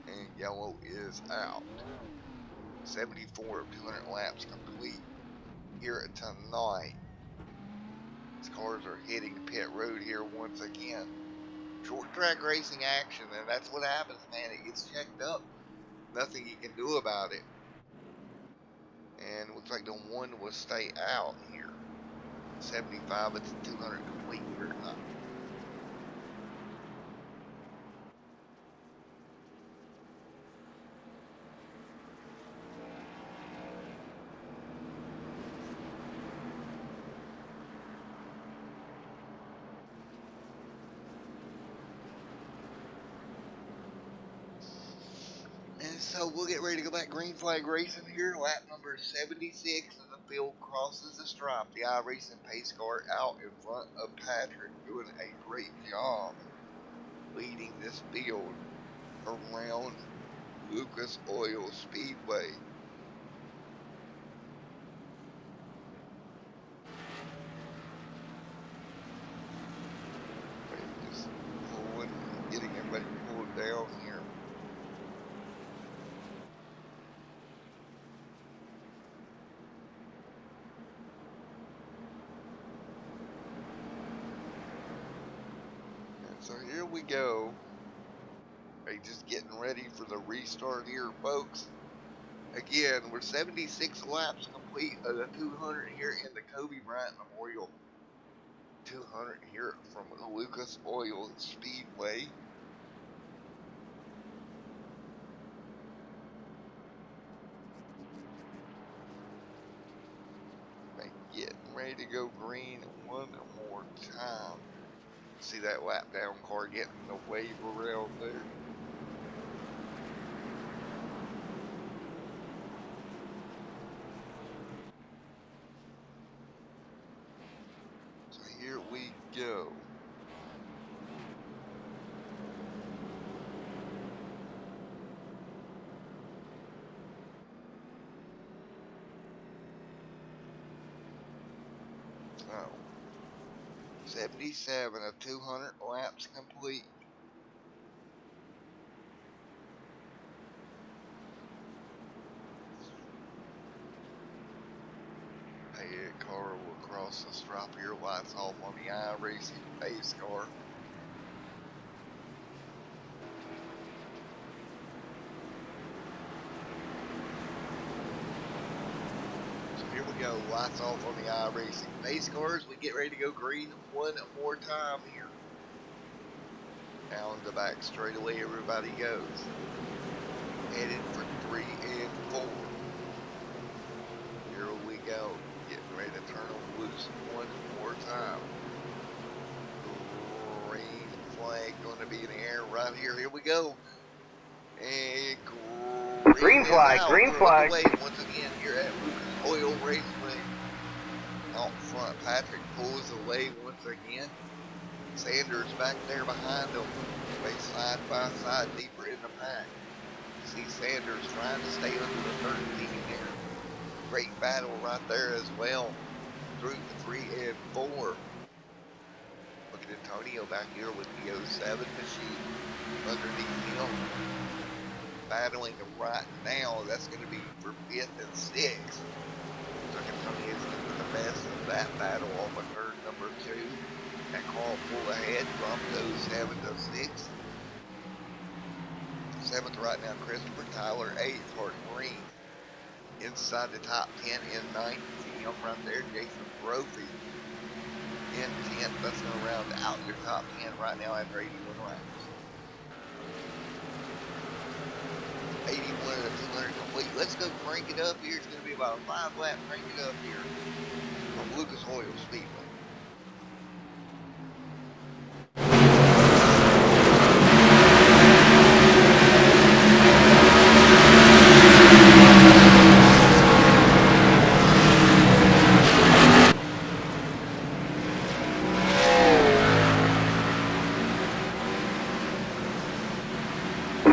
C: And yellow is out. 74 of 200 laps complete here tonight. These cars are hitting pit road here once again. Short track racing action, and that's what happens, man. It gets checked up. Nothing you can do about it. And looks like the 1 will stay out here. 75, it's 200 complete here tonight. And so we'll get ready to go back green flag racing here. Lap number 76 as the field crosses the stripe. The iRacing pace car out in front of Patrick, doing a great job leading this field around Lucas Oil Speedway. Just pulling, getting everybody pulled down here. So here we go. Hey, just getting ready for the restart here, folks. Again, we're 76 laps complete of the 200 here in the Kobe Bryant Memorial. 200 here from Lucas Oil Speedway. And getting ready to go green one more time. See that lap down car getting the wave around there. So here we go. Oh. 77 of 200 laps complete. A car will cross the stripe here, lights off on the iRacing base car. So here we go, lights off on the iRacing base cars. We get ready to go green one more time here. Down the back straightaway, everybody goes. Headed for 3 and 4. Here we go. Getting ready to turn them loose one more time. Green flag going to be in the air right here. Here we go. And
D: Green flag,
C: out.
D: green
C: We're
D: flag.
C: underway once again here at Lucas Oil Raceway. Out front, Patrick pulls away once again. Sanders back there behind him. They side by side deeper in the pack. See Sanders trying to stay under the 13 there. Great battle right there as well. Through the 3 and 4. Look at Antonio back here with the 07 machine underneath him. Battling right now. That's going to be for 5th and 6th. So Antonio's going to the best of that battle off of turn number 2. That Carl pull ahead. Broncos 7 to 6. 7th right now, Christopher Tyler. 8th, Hart Green. Inside the top 10 in 9th. See him right there, Jason Brophy. In 10th, that's going to round out your top 10 right now after 81 laps. 81 of the 200 complete. Let's go crank it up here. It's going to be about a 5 lap crank it up here from Lucas Oil Speedway.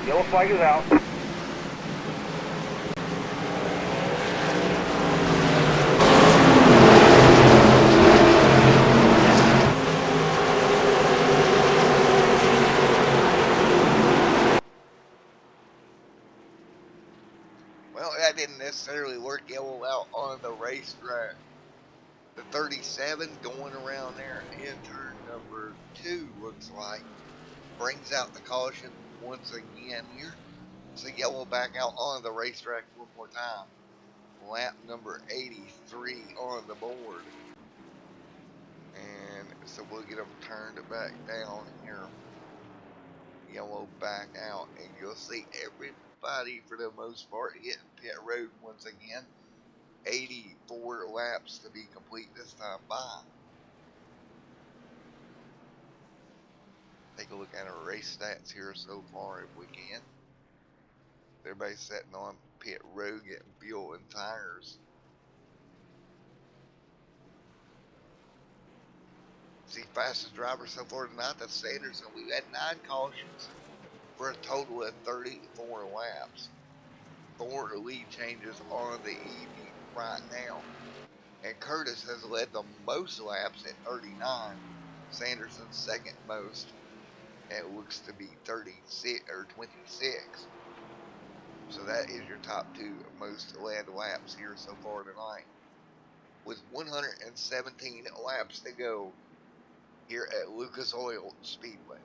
D: Yellow flag is out.
C: Well, that didn't necessarily work yellow out on the racetrack. The 37 going around there in turn number 2 looks like. Brings out the caution once again here. So yellow back out on the racetrack one more time. Lap number 83 on the board. And so we'll get them turned back down here. Yellow back out. And you'll see everybody for the most part hitting pit road once again. 84 laps to be complete this time by. Take a look at our race stats here so far if we can. Everybody's sitting on pit road getting fuel and tires. See, fastest driver so far tonight, that's Sanderson. We've had 9 cautions for a total of 34 laps. 4 lead changes on the evening right now. And Curtis has led the most laps at 39. Sanderson's second most. It looks to be 36 or 26. So that is your top 2 most led laps here so far tonight. With 117 laps to go here at Lucas Oil Speedway.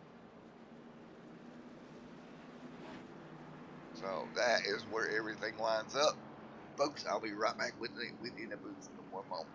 C: So that is where everything lines up. Folks, I'll be right back with you in the booth in one moment.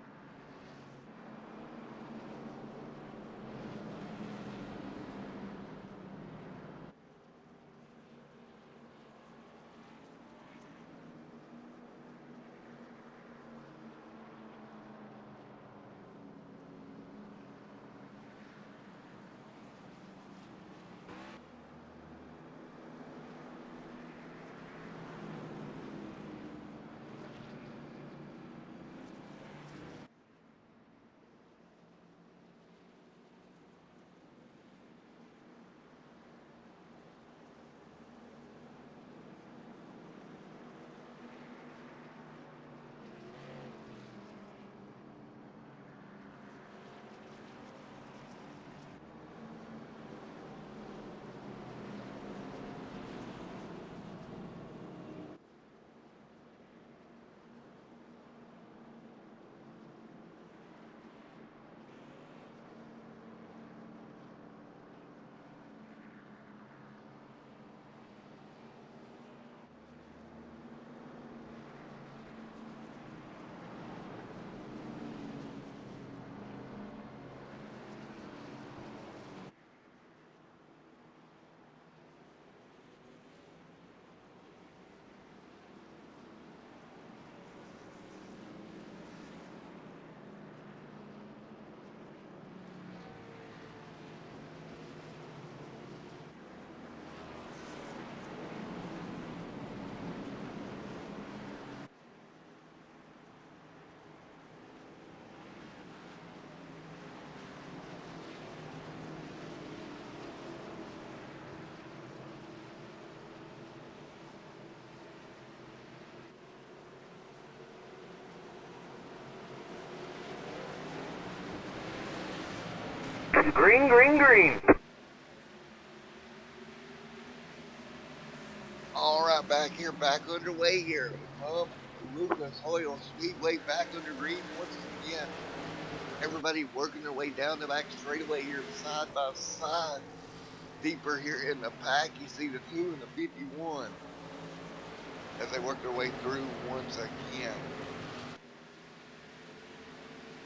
D: It's green, green, green.
C: All right, back underway here. Lucas Oil Speedway back under green once again. Everybody working their way down the back straightaway here, side by side. Deeper here in the pack, you see the 2 and the 51 as they work their way through once again.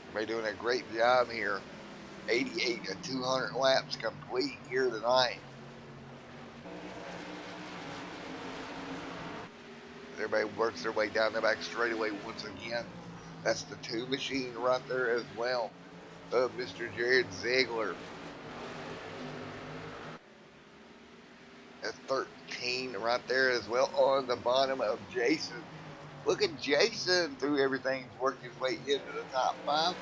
C: Everybody doing a great job here. 88 to 200 laps complete here tonight. Everybody works their way down the back straightaway once again. That's the 2 machine right there as well of Mr. Jared Ziegler. That's 13 right there as well on the bottom of Jason. Look at Jason through everything, working his way into the top 5.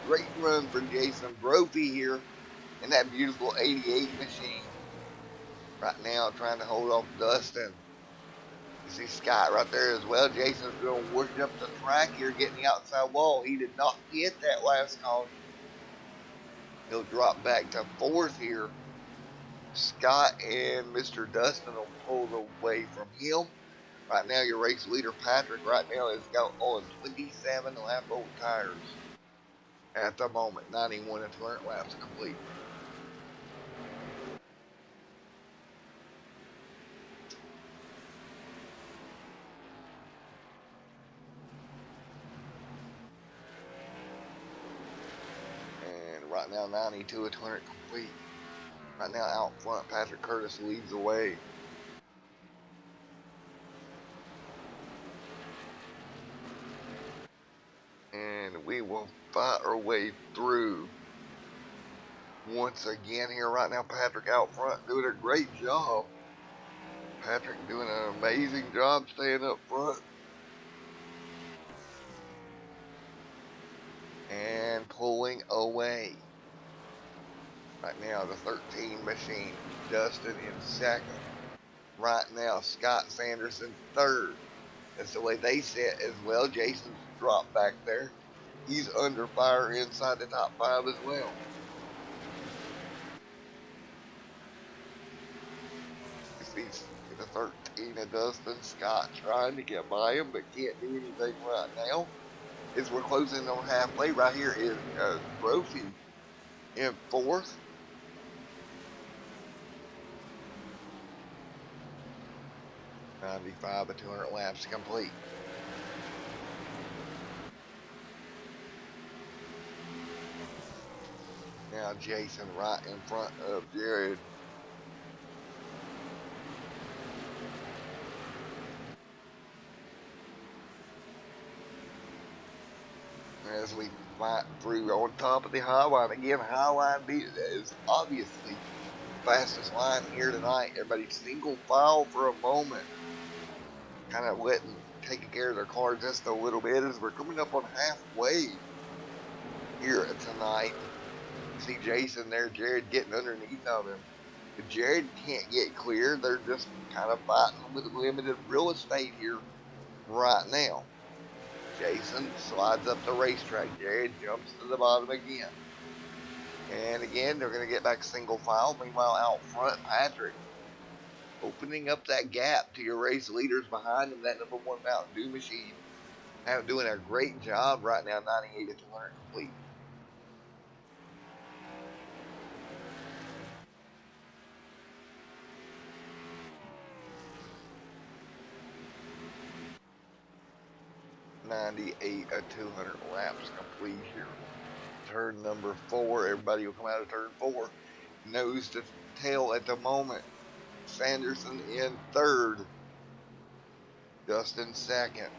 C: Great run for Jason Brophy here in that beautiful 88 machine. Right now trying to hold off Dustin. You see Scott right there as well. Jason's going to work up the track here, getting the outside wall. He did not hit that last caution. He'll drop back to 4th here. Scott and Mr. Dustin will pull away from him. Right now, your race leader, Patrick, right now is got on 27 lap-old tires. At the moment, 91 and 200 laps complete. And right now, 92 and 200 complete. Right now, out front, Patrick Curtis leads the way. And we will fight our way through once again here right now. Patrick out front doing a great job. Patrick doing an amazing job staying up front. And pulling away. Right now, the 13 machine, Dustin in 2nd. Right now, Scott Sanderson 3rd. That's the way they sit as well. Jason's dropped back there. He's under fire inside the top 5 as well. You see the 13 of Dustin, Scott trying to get by him, but can't do anything right now. As we're closing on halfway, right here is Brophy in 4th. $95 to 200 laps complete. Now Jason right in front of Jared. As we fight through on top of the high line. Again, high line is obviously the fastest line here tonight. Everybody single file for a moment. Kind of taking care of their cars just a little bit as we're coming up on halfway here tonight. See Jason there, Jared getting underneath of him. If Jared can't get clear, they're just kind of fighting with limited real estate here right now. Jason slides up the racetrack. Jared jumps to the bottom again. And again, they're going to get back single file. Meanwhile, out front, Patrick opening up that gap to your race leaders behind him, that number 1 Mountain Dew machine. Doing a great job right now, 98 to 200 complete. $98 to 200 laps complete here. Turn number 4. Everybody will come out of turn 4. Nose to tail at the moment. Sanderson in 3rd. Dustin 2nd.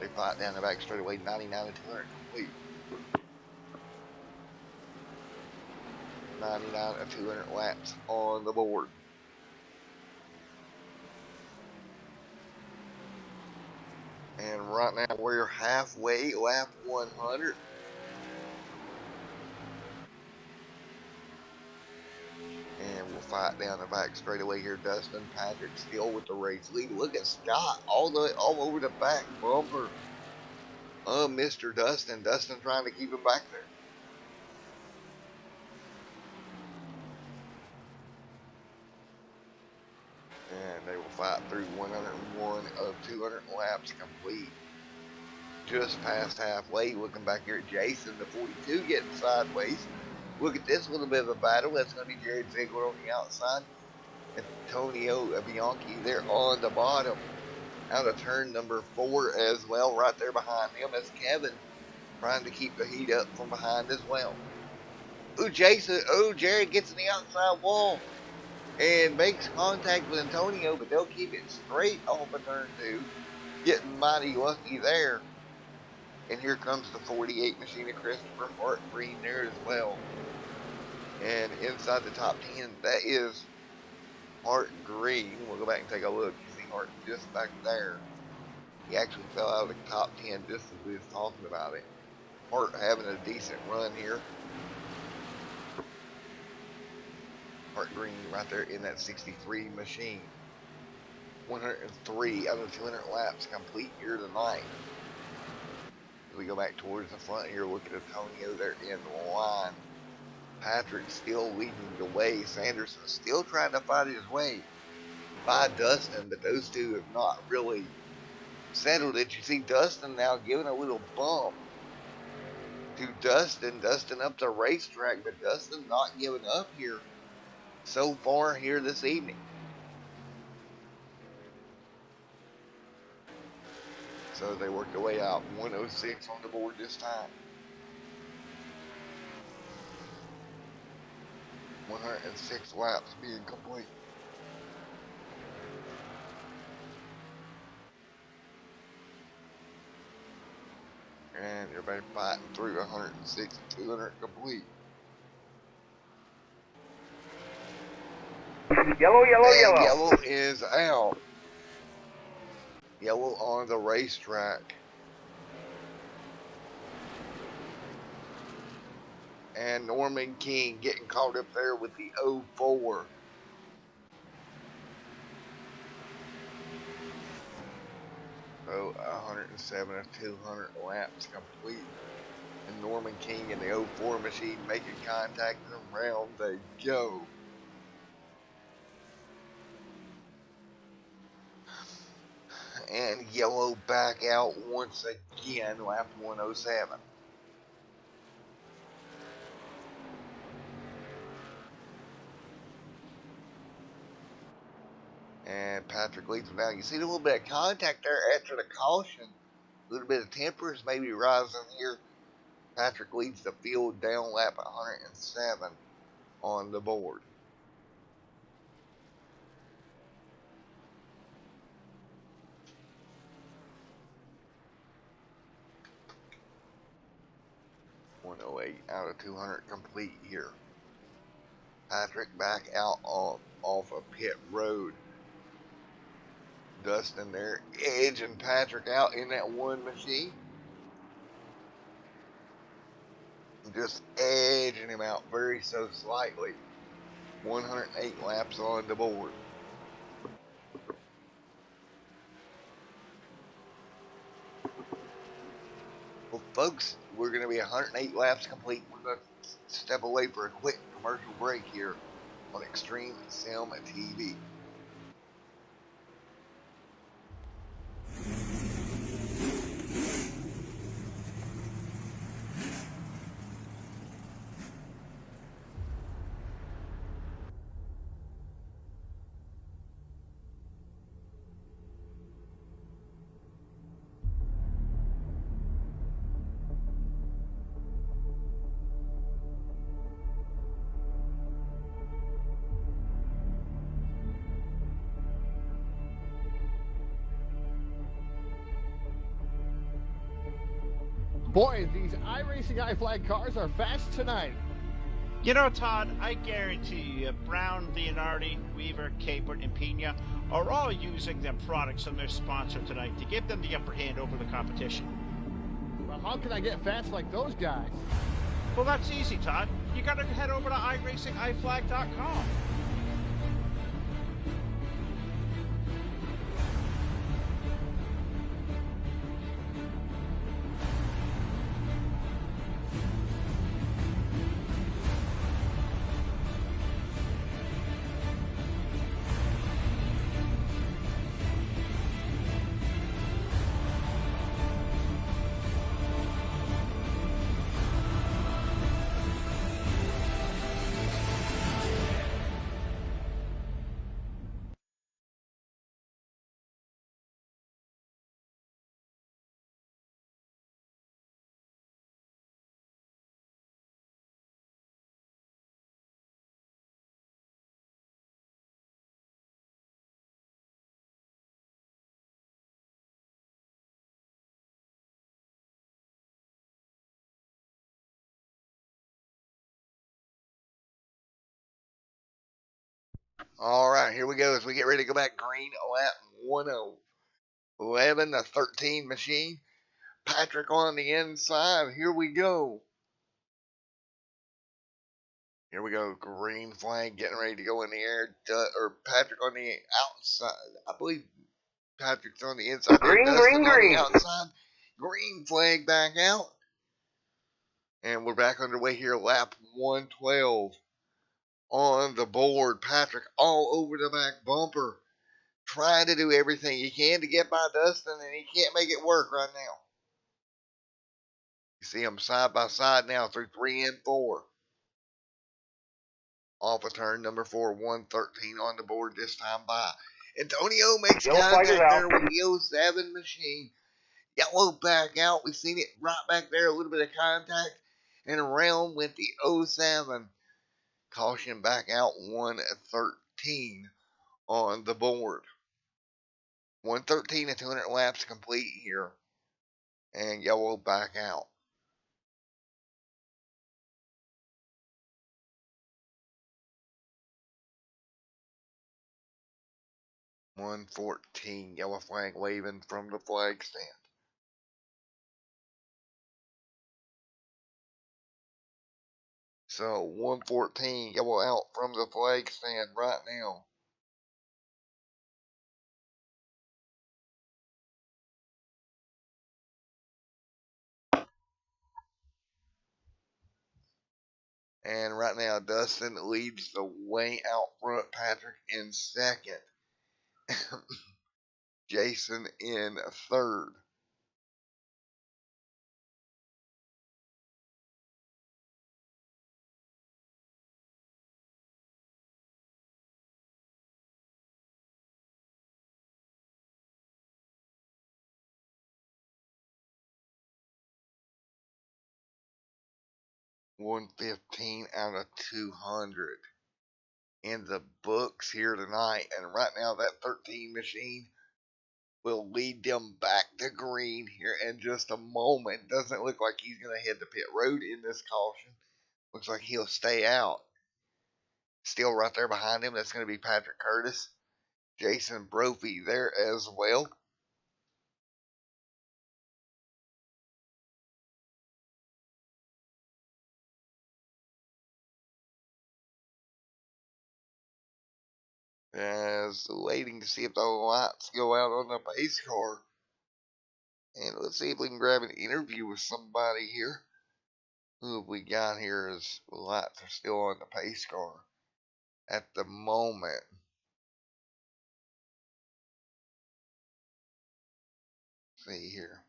C: They fight down the back straightaway, 99 to 200 complete. 99 to 200 laps on the board. And right now we're halfway, lap 100. And we'll fight down the back straightaway here. Dustin, Patrick still with the race lead. Look at Scott all over the back bumper Mr. Dustin. Dustin trying to keep him back there. And they will fight through 101 of 200 laps complete. Just past halfway. Looking back here at Jason, the 42 getting sideways. Look at this little bit of a battle. That's going to be Jared Ziegler on the outside. Antonio Bianchi there on the bottom. Out of turn number 4 as well. Right there behind him is Kevin. Trying to keep the heat up from behind as well. Ooh, Jason. Oh, Jared gets in the outside wall. And makes contact with Antonio, but they'll keep it straight off of turn 2. Getting mighty lucky there. And here comes the 48 machine of Christopher Hart Green there as well. And inside the top 10, that is Hart Green. We'll go back and take a look. You see Hart just back there. He actually fell out of the top 10 just as we was talking about it. Hart having a decent run here. Hart Green right there in that 63 machine. 103 out of 200 laps complete here tonight. As we go back towards the front here, look at Antonio there in the line. Patrick still leading the way. Sanderson still trying to fight his way by Dustin, but those two have not really settled it. You see Dustin now giving a little bump to Dustin. Dustin up the racetrack, but Dustin not giving up here so far here this evening. So they work their way out. 106 on the board this time. 106 laps being complete. And everybody fighting through 106 and 200 complete.
D: Yellow, yellow,
C: And
D: yellow.
C: yellow is out. Yellow on the racetrack. And Norman King getting caught up there with the 04. So 107 of 200 laps complete. And Norman King and the 04 machine making contact, and around they go. And yellow back out once again, lap 107. And Patrick leads him down. You see a little bit of contact there after the caution. A little bit of tempers maybe rising here. Patrick leads the field down lap 107 on the board. Out of 200 complete here. Patrick back out off of pit road. Dustin there edging Patrick out in that one machine. Just edging him out very so slightly. 108 laps on the board. Well, folks, we're going to be 108 laps complete. We're going to step away for a quick commercial break here on Extreme Sim TV.
A: Boy, these iRacing iFlag cars are fast tonight.
B: You know, Todd, I guarantee you, Brown, Leonardi, Weaver, Capert, and Pena are all using their products from their sponsor tonight to give them the upper hand over the competition.
A: Well, how can I get fast like those guys?
B: Well, that's easy, Todd. You gotta head over to iRacingIFlag.com.
C: All right, here we go as we get ready to go back green lap 11 to 13 machine. Patrick on the inside. Here we go. Here we go. Green flag getting ready to go in the air. Or Patrick on the outside. I believe Patrick's on the inside.
D: Green,
C: Dustin
D: green,
C: on
D: green.
C: the outside. Green flag back out. And we're back underway here. Lap 112 on the board. Patrick all over the back bumper. Trying to do everything he can to get by Dustin, and he can't make it work right now. You see them side by side now through 3 and 4. Off of turn number 4, 113 on the board this time by. Antonio makes
D: Yellow flag is
C: contact
D: out.
C: there with the 07 machine. Yellow back out. We've seen it right back there, a little bit of contact. And around with the 07. Caution back out, 113 on the board. 113 and 200 laps complete here. And yellow back out. $114, yellow flag waving from the flag stand. So 114, yellow out from the flag stand right now. And right now, Dustin leads the way out front. Patrick in second. Jason in third. $115 out of 200 in the books here tonight. And right now, that 13 machine will lead them back to green here in just a moment. Doesn't look like he's going to hit the pit road in this caution. Looks like he'll stay out. Still right there behind him, that's going to be Patrick Curtis. Jason Brophy there as well. As waiting to see if the lights go out on the pace car. And let's see if we can grab an interview with somebody here. Who have we got here as the lights are still on the pace car at the moment. Let's see here.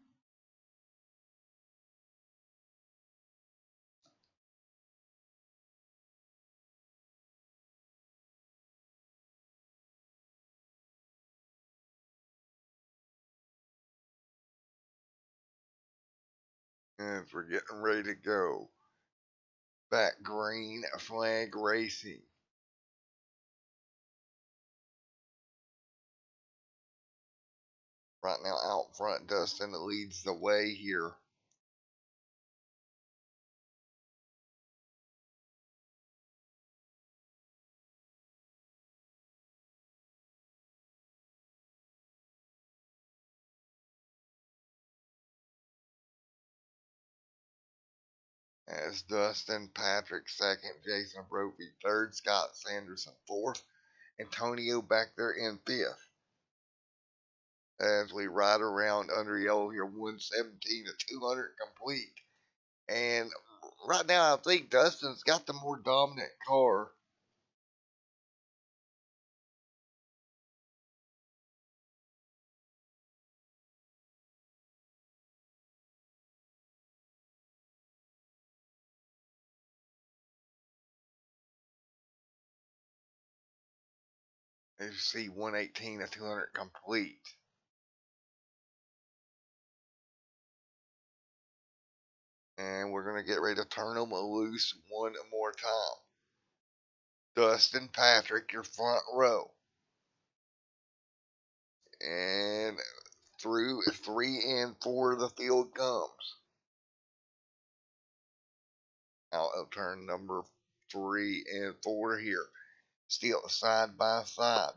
C: As we're getting ready to go. Back green flag racing. Right now out front, Dustin leads the way here. As Dustin Patrick second, Jason Brophy third, Scott Sanderson fourth, Antonio back there in fifth. As we ride around under yellow here, 117 to 200 complete. And right now, I think Dustin's got the more dominant car. As you see, 118 to 200 complete. And we're going to get ready to turn them loose one more time. Dustin Patrick, your front row. And through 3 and 4 the field comes. Out of turn number 3 and 4 here. still side by side.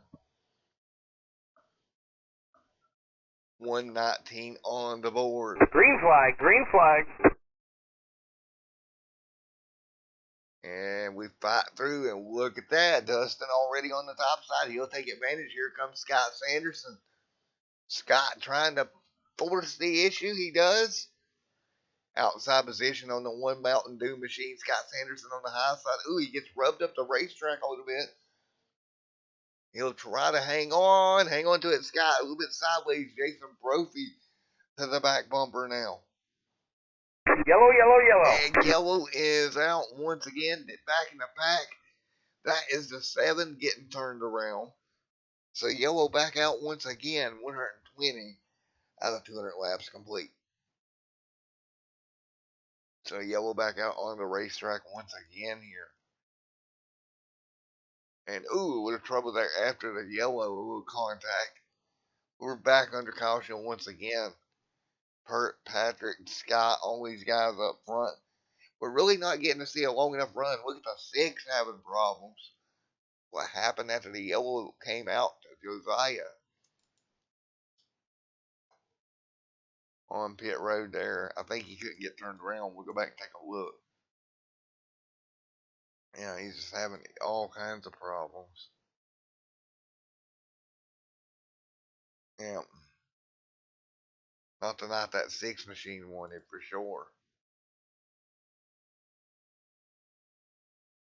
C: 119 on the board.
D: Green flag, green flag.
C: And we fight through, and look at that. Dustin already on the top side. He'll take advantage. Here comes Scott Sanderson. Scott trying to force the issue. He does. Outside position on the one Mountain Dew machine. Scott Sanderson on the high side. Ooh, he gets rubbed up the racetrack a little bit. He'll try to hang on to it, Scott. A little bit sideways. Jason Brophy to the back bumper now.
D: Yellow, yellow, yellow.
C: And yellow is out once again. Back in the pack. That is the 7 getting turned around. So yellow back out once again. 120 out of 200 laps complete. So yellow back out on the racetrack once again here. And ooh, a little trouble there after the yellow, a little contact. We're back under caution once again. Pert, Patrick, Scott, all these guys up front. We're really not getting to see a long enough run. Look at the 6 having problems. What happened after the yellow came out to Josiah on pit road there? I think he couldn't get turned around. We'll go back and take a look. Yeah, he's just having all kinds of problems. Yeah. Not tonight that 6 machine wanted for sure.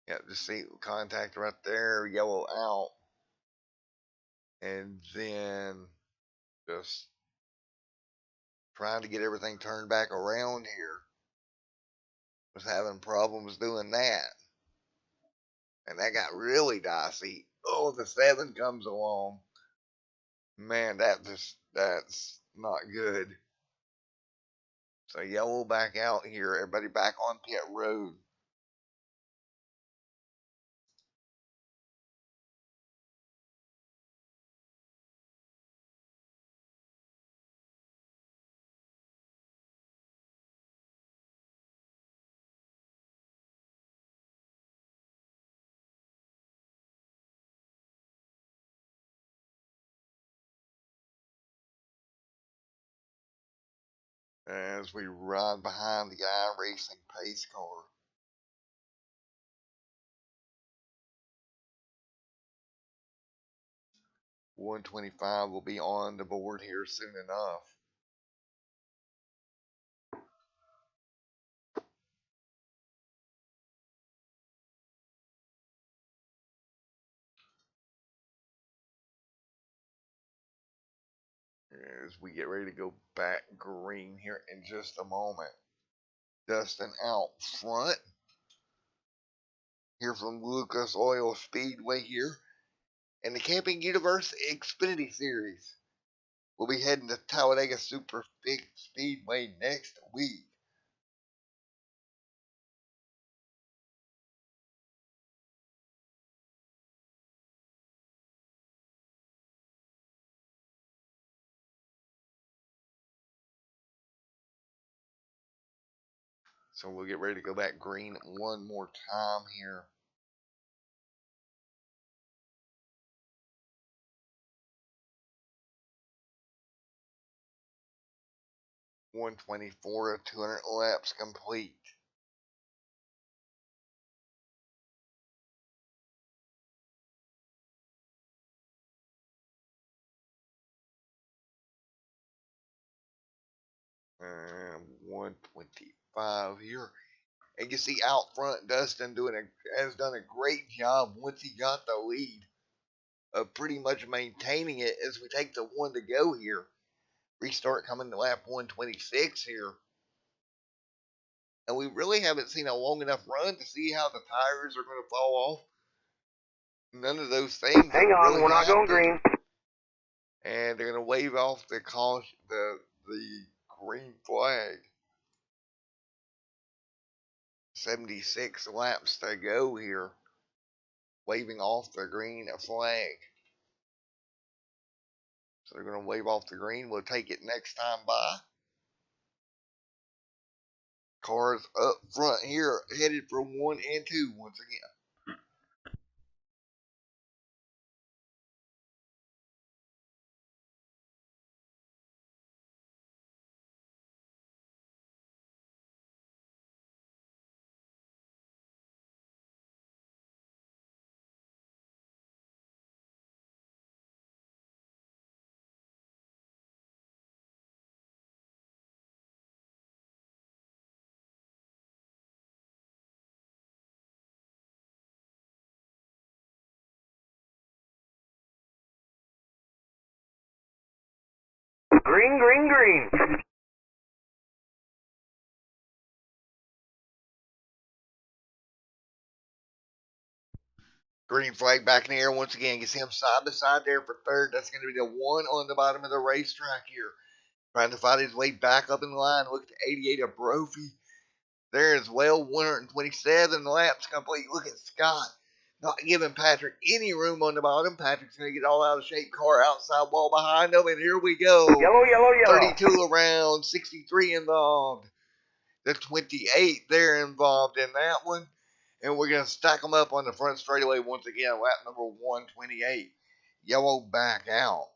C: Yeah, just see contact right there, yellow out. And then just trying to get everything turned back around here. Was having problems doing that. And that got really dicey. Oh, the 7 comes along. Man, that's not good. So yellow back out here. Everybody back on pit road. As we ride behind the iRacing pace car. $125 will be on the board here soon enough. As we get ready to go back green here in just a moment. Dustin out front. Here from Lucas Oil Speedway here. And the Camping Universe Xfinity Series. We'll be heading to Talladega Super Speedway next week. So we'll get ready to go back green one more time here. $124 to 200 laps complete. And 125 here. And you see out front, Dustin has done a great job once he got the lead of pretty much maintaining it as we take the 1 to go here. Restart coming to lap 126 here. And we really haven't seen a long enough run to see how the tires are going to fall off. None of those things.
D: Hang on,
C: really
D: we're not going green.
C: And they're going to wave off the caution, the green flag. 76 laps to go here. Waving off the green flag. So they're going to wave off the green. We'll take it next time by. Cars up front here, headed for 1 and 2 once again.
D: green, green, green.
C: Green flag back in the air once again. You see him side by side there for third. That's going to be the one on the bottom of the racetrack here. Trying to fight his way back up in the line. Look at the 88 of Brophy. There as well. 127 laps complete. Look at Scott. Not giving Patrick any room on the bottom. Patrick's going to get all out of shape. Car outside wall behind him. And here we go.
D: Yellow, yellow, yellow.
C: 32 around. 63 involved. The 28 there involved in that one. And we're going to stack them up on the front straightaway once again. Lap number 128. Yellow back out.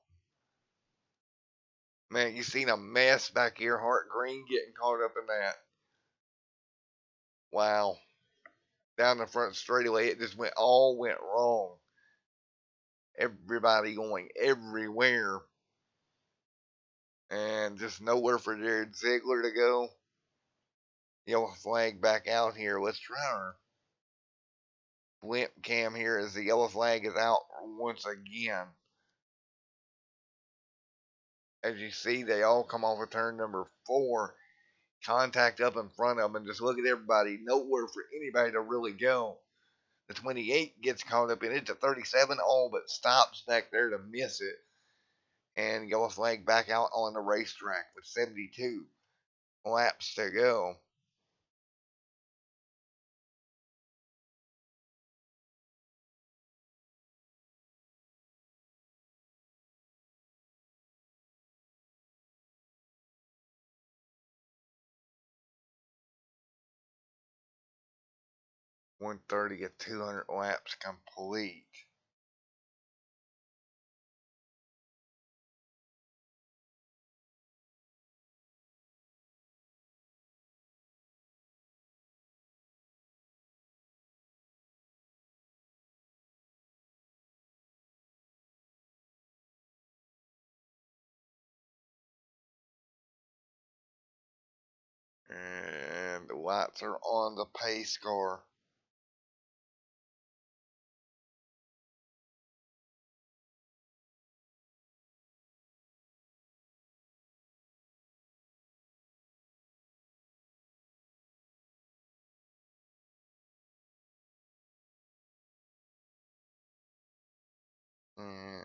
C: Man, you seen a mess back here. Hart Green getting caught up in that. Wow. Down the front straightaway, it just went wrong. Everybody going everywhere. And just nowhere for Jared Ziegler to go. Yellow flag back out here. Let's try our blimp cam here as the yellow flag is out once again. As you see, they all come off of turn number 4. Contact up in front of them, and just look at everybody. Nowhere for anybody to really go. The 28 gets caught up in it. The 37 all but stops back there to miss it. And yellow flag back out on the racetrack with 72 laps to go. .130 at 200 laps complete. And the lights are on the pace car. And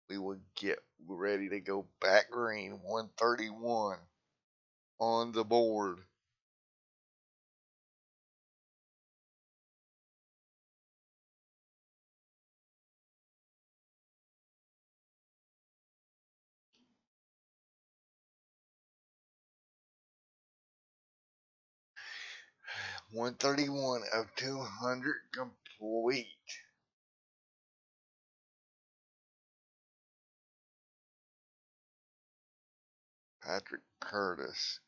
C: we will get ready to go back green. 131 on the board. .131 of 200 complete. Patrick Curtis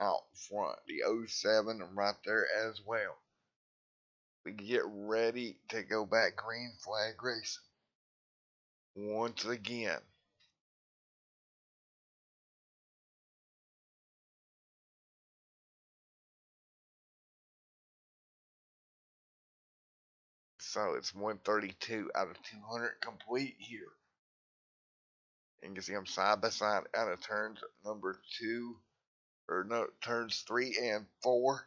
C: out front. The 07 right there as well. We get ready to go back green flag racing. Once again. So it's 132 out of 200 complete here. And you can see I'm side by side out of turns number 2, or no, turns 3 and 4.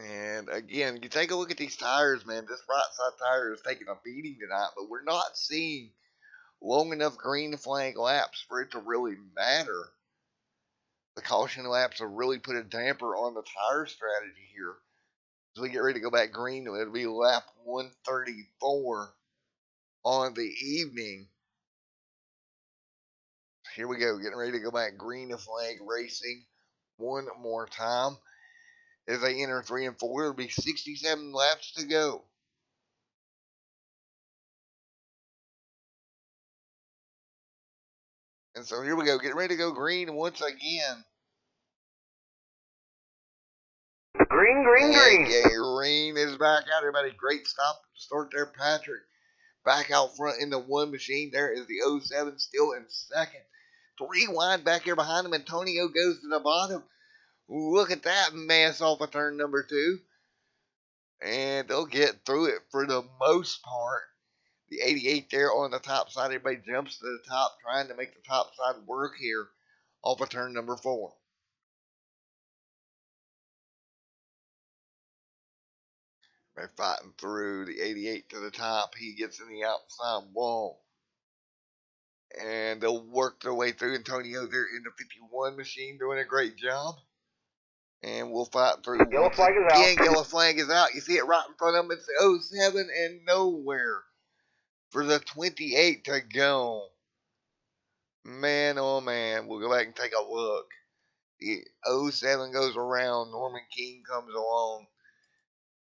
C: And again, you take a look at these tires, man. This right side tire is taking a beating tonight, but we're not seeing long enough green flag laps for it to really matter. The caution laps have really put a damper on the tire strategy here. As we get ready to go back green, it'll be lap 134 on the evening. Here we go, getting ready to go back green flag racing one more time. As they enter 3 and 4, it'll be 67 laps to go. And so here we go, getting ready to go green once again.
D: Green, green, green.
C: Yeah, green is back out. Everybody, great start there, Patrick. Back out front in the one machine. There is the 07 still in second. 3 wide back here behind him. Antonio goes to the bottom. Look at that mess off of turn number 2. And they'll get through it for the most part. The 88 there on the top side. Everybody jumps to the top, trying to make the top side work here off of turn number 4. They're fighting through the 88 to the top. He gets in the outside wall. And they'll work their way through. Antonio there in the 51 machine doing a great job. And we'll fight through.
D: Yellow flag is out.
C: Yellow flag is out. You see it right in front of them. It's the 07 and nowhere for the 28 to go. Man, oh man. We'll go back and take a look. The 07 goes around. Norman King comes along.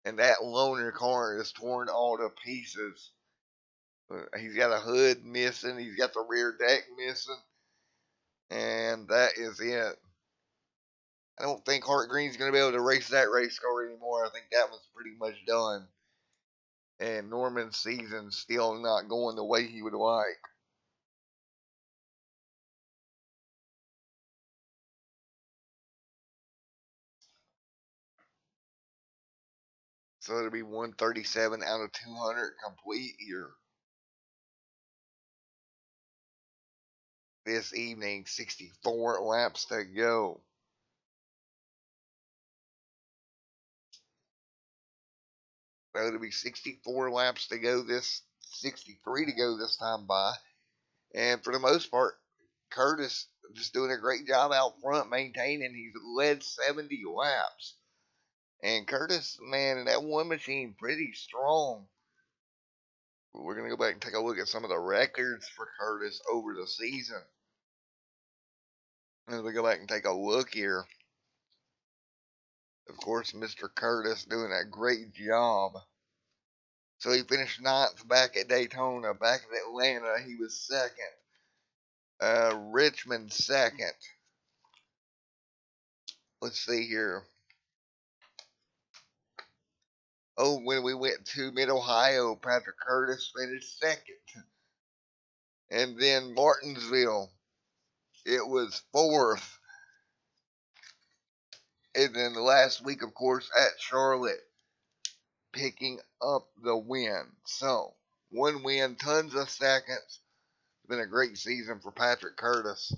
C: And that loaner car is torn all to pieces. He's got a hood missing. He's got the rear deck missing. And that is it. I don't think Hart Green's going to be able to race that race car anymore. I think that was pretty much done. And Norman's season's still not going the way he would like. So it'll be 137 out of 200 complete here. This evening, 64 laps to go. So it'll be 64 laps to go, 63 to go this time by. And for the most part, Curtis just doing a great job out front, maintaining. He's led 70 laps. And Curtis, man, in that one machine, pretty strong. We're going to go back and take a look at some of the records for Curtis over the season. As we go back and take a look here. Of course, Mr. Curtis doing a great job. So he finished 9th back at Daytona. Back at Atlanta, he was 2nd. Richmond 2nd. Let's see here. Oh, when we went to Mid-Ohio, Patrick Curtis finished 2nd. And then Martinsville, it was 4th. And then the last week, of course, at Charlotte, picking up the win. So, 1 win, tons of seconds. It's been a great season for Patrick Curtis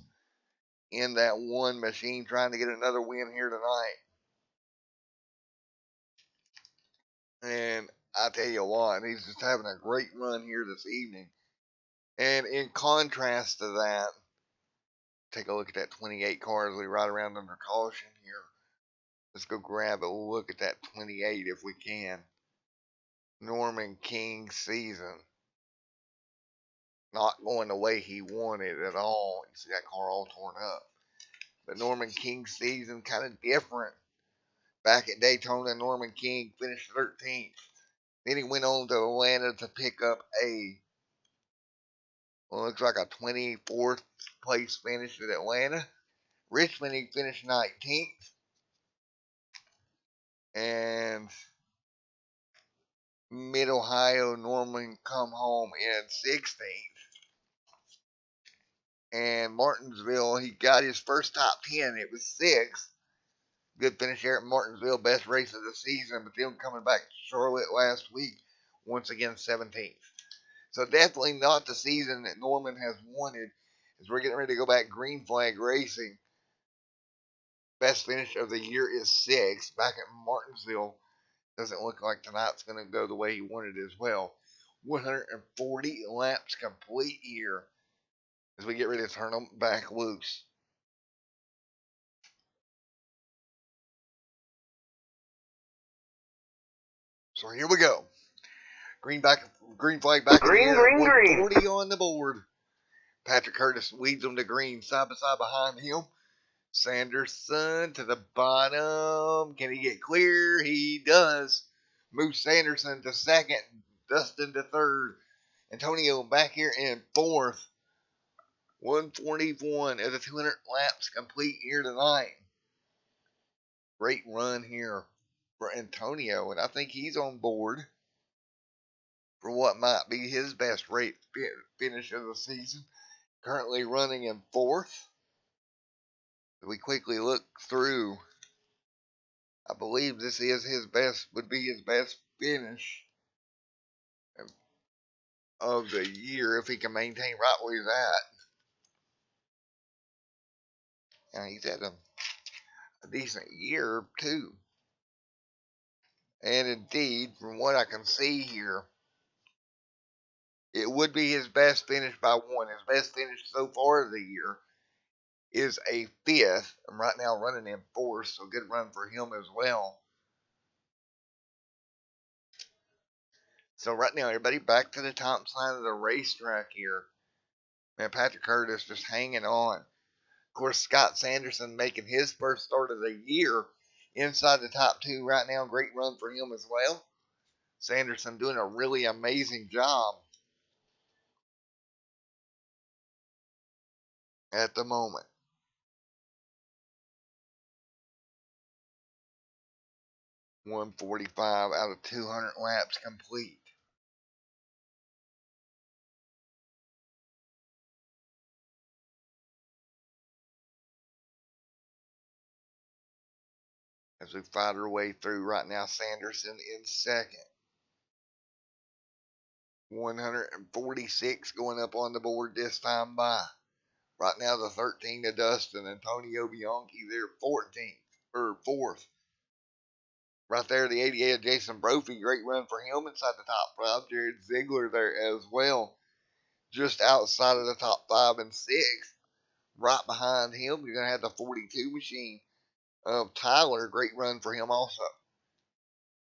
C: in that one machine, trying to get another win here tonight. And I tell you what, he's just having a great run here this evening. And in contrast to that, take a look at that 28 car as we ride around under caution here. Let's go grab a look at that 28 if we can. Norman King's season. Not going the way he wanted at all. You see that car all torn up. But Norman King's season kind of different. Back at Daytona, Norman King finished 13th. Then he went on to Atlanta to pick up looks like a 24th place finish at Atlanta. Richmond, he finished 19th. And Mid-Ohio, Norman come home in 16th. And Martinsville, he got his first top 10. It was 6th. Good finish there at Martinsville, best race of the season. But then coming back to Charlotte last week, once again 17th. So definitely not the season that Norman has wanted. As we're getting ready to go back green flag racing. Best finish of the year is 6th. Back at Martinsville. Doesn't look like tonight's going to go the way he wanted as well. 140 laps complete here as we get ready to turn them back loose. So here we go. Green flag back in the air. 140 on the board. Patrick Curtis leads them to green, side by side behind him. Sanderson to the bottom. Can he get clear? He does. Moves Sanderson to 2nd. Dustin to 3rd. Antonio back here in 4th. 141 of the 200 laps complete here tonight. Great run here for Antonio, and I think he's on board for what might be his best rate finish of the season. Currently running in 4th. We quickly look through. I believe this is would be his best finish. of the year if he can maintain right where he's at. And he's had a decent year, too. And indeed, from what I can see here, it would be his best finish by one. His best finish so far of the year is a 5th. I'm right now running in 4th, so good run for him as well. So right now, everybody, back to the top side of the racetrack here. Man, Patrick Curtis just hanging on. Of course, Scott Sanderson making his first start of the year inside the top 2 right now. Great run for him as well. Sanderson doing a really amazing job at the moment. .145 out of 200 laps complete. As we fight our way through right now, Sanderson in second. 146 going up on the board this time by. Right now, the 13 to Dustin. Antonio Bianchi there, 14th, or 4th. Right there, the 88 of Jason Brophy. Great run for him inside the top 5. Jared Ziegler there as well. Just outside of the top 5 and 6. Right behind him, you're going to have the 42 machine of Tyler. Great run for him also.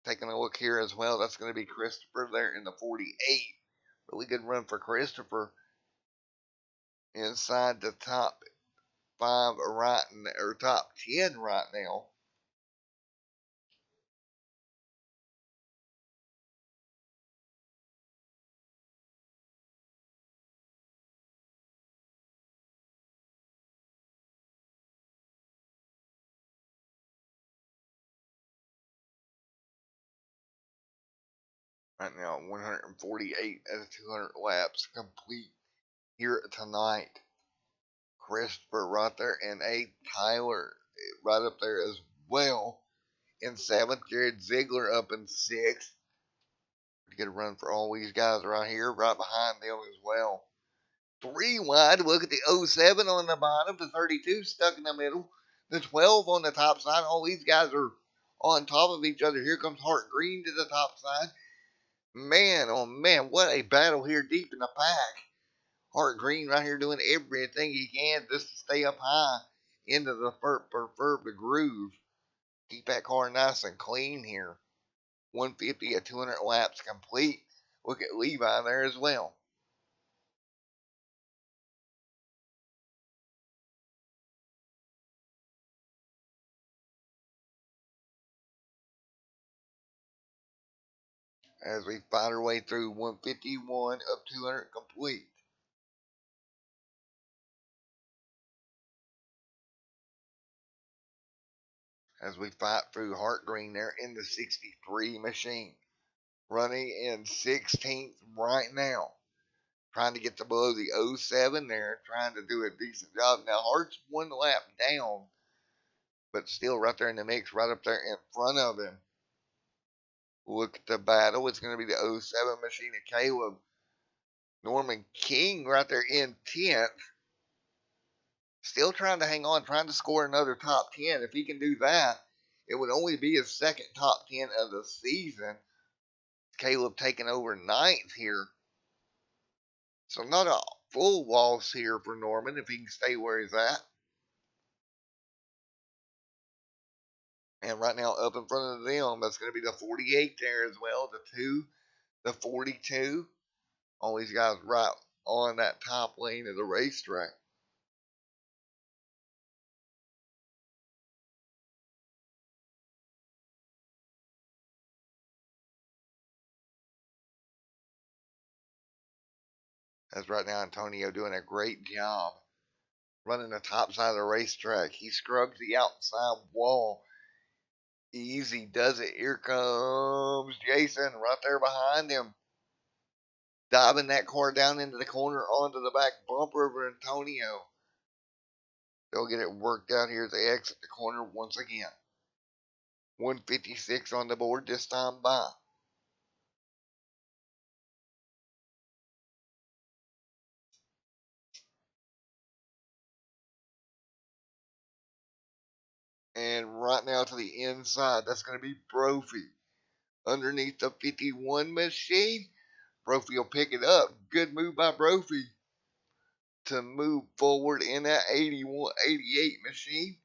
C: Taking a look here as well, that's going to be Christopher there in the 48. Really good run for Christopher. Inside the top 5 right now, or top 10 right now. Right now, 148 out of 200 laps complete here tonight. Christopher right there, and a Tyler right up there as well. In 7th, Jared Ziegler up in 6th. Get a run for all these guys right here, right behind them as well. 3 wide. Look at the 07 on the bottom, the 32 stuck in the middle, the 12 on the top side. All these guys are on top of each other. Here comes Hart Green to the top side. Man, oh man, what a battle here deep in the pack. Hart Green right here doing everything he can just to stay up high into the the groove. Keep that car nice and clean here. 150 at 200 laps complete. Look at Levi there as well. As we fight our way through 151 of 200 complete. As we fight through Hart Green there in the 63 machine. Running in 16th right now. Trying to get to below the 07 there. Trying to do a decent job. Now Hart's 1 lap down. But still right there in the mix. Right up there in front of him. Look at the battle. It's going to be the 07 machine of Caleb. Norman King right there in 10th. Still trying to hang on, trying to score another top 10. If he can do that, it would only be his second top 10 of the season. Caleb taking over 9th here. So not a full loss here for Norman if he can stay where he's at. And right now up in front of them, that's going to be the 48 there as well. The 2, the 42. All these guys right on that top lane of the racetrack. As right now, Antonio doing a great job running the top side of the racetrack. He scrubs the outside wall. Easy does it. Here comes Jason right there behind him. Diving that car down into the corner onto the back bumper of Antonio. They'll get it worked out here as they exit the corner once again. 156 on the board this time by. And right now to the inside, that's going to be Brophy. Underneath the 51 machine, Brophy will pick it up. Good move by Brophy to move forward in that 88 machine.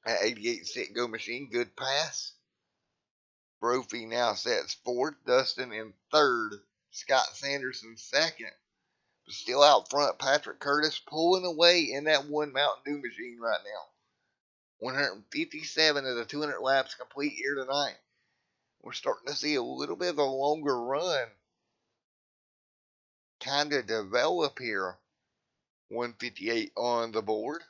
C: That 88 sit go machine, good pass. Brophy now sets fourth, Dustin in third, Scott Sanderson second. But still out front, Patrick Curtis pulling away in that one Mountain Dew machine right now. 157 of the 200 laps complete here tonight. We're starting to see a little bit of a longer run kind of develop here. 158 on the board.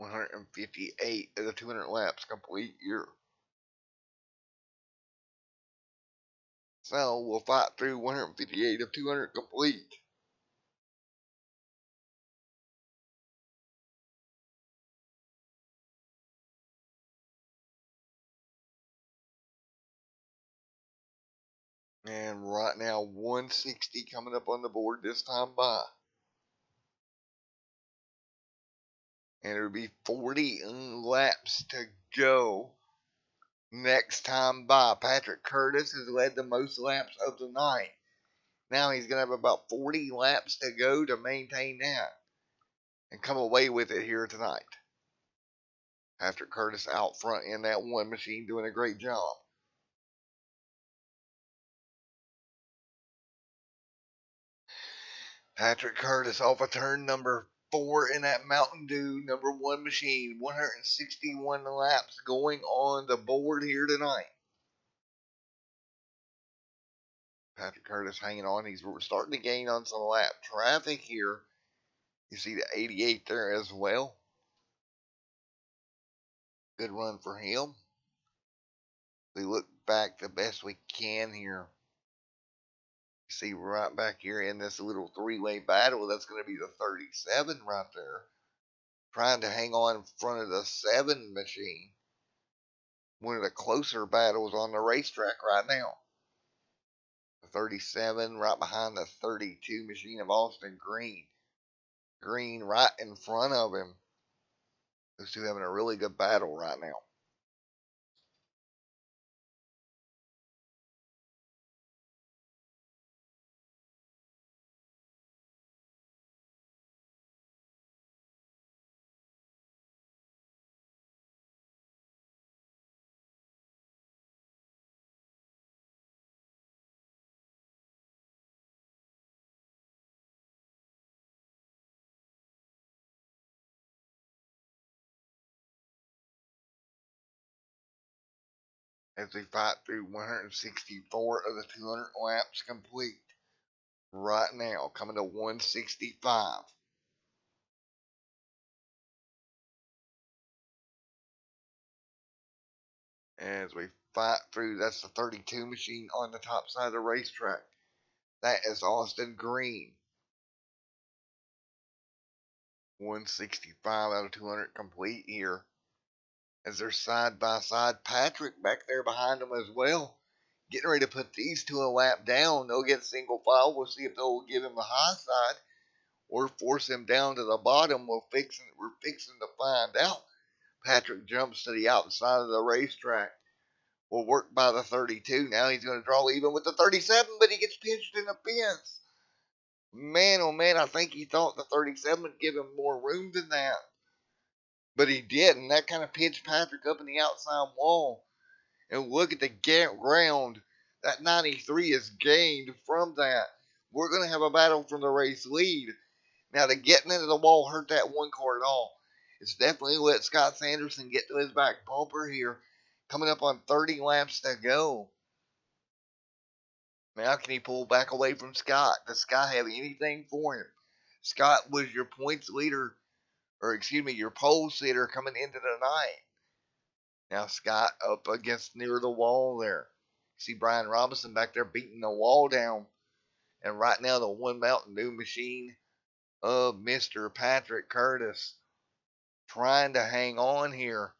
C: $158 of the 200 laps complete here. So we'll fight through 158 of 200 complete. And right now, 160 coming up on the board this time by. And it'll be 40 laps to go next time by. Patrick Curtis has led the most laps of the night. Now he's going to have about 40 laps to go to maintain that and come away with it here tonight. Patrick Curtis out front in that one machine doing a great job. Patrick Curtis off of turn number 4 in that Mountain Dew number 1 machine. 161 laps going on the board here tonight. Patrick Curtis hanging on. He's starting to gain on some lap traffic here. You see the 88 there as well. Good run for him. We look back the best we can here. You see right back here in this little three-way battle, that's going to be the 37 right there. Trying to hang on in front of the 7 machine. One of the closer battles on the racetrack right now. The 37 right behind the 32 machine of Austin Green. Green right in front of him. Those two having a really good battle right now. As we fight through 164 of the 200 laps complete. Right now, coming to 165. As we fight through, that's the 32 machine on the top side of the racetrack. That is Austin Green. 165 out of 200 complete here. As they're side by side, Patrick back there behind them as well. Getting ready to put these two a lap down. They'll get single file. We'll see if they'll give him the high side or force him down to the bottom. We're fixing to find out. Patrick jumps to the outside of the racetrack. Will work by the 32. Now he's going to draw even with the 37, but he gets pinched in the fence. Man, oh man, I think he thought the 37 would give him more room than that. But he didn't. That kind of pinched Patrick up in the outside wall. And look at the ground that 93 is gained from that. We're going to have a battle from the race lead. Now, the getting into the wall hurt that one car at all. It's definitely let Scott Sanderson get to his back bumper here. Coming up on 30 laps to go. Now, can he pull back away from Scott? Does Scott have anything for him? Scott was your points leader, or excuse me, your pole sitter coming into the night. Now Scott up against near the wall there. See Brian Robinson back there beating the wall down. And right now the one Mountain Dew machine of Mr. Patrick Curtis trying to hang on here.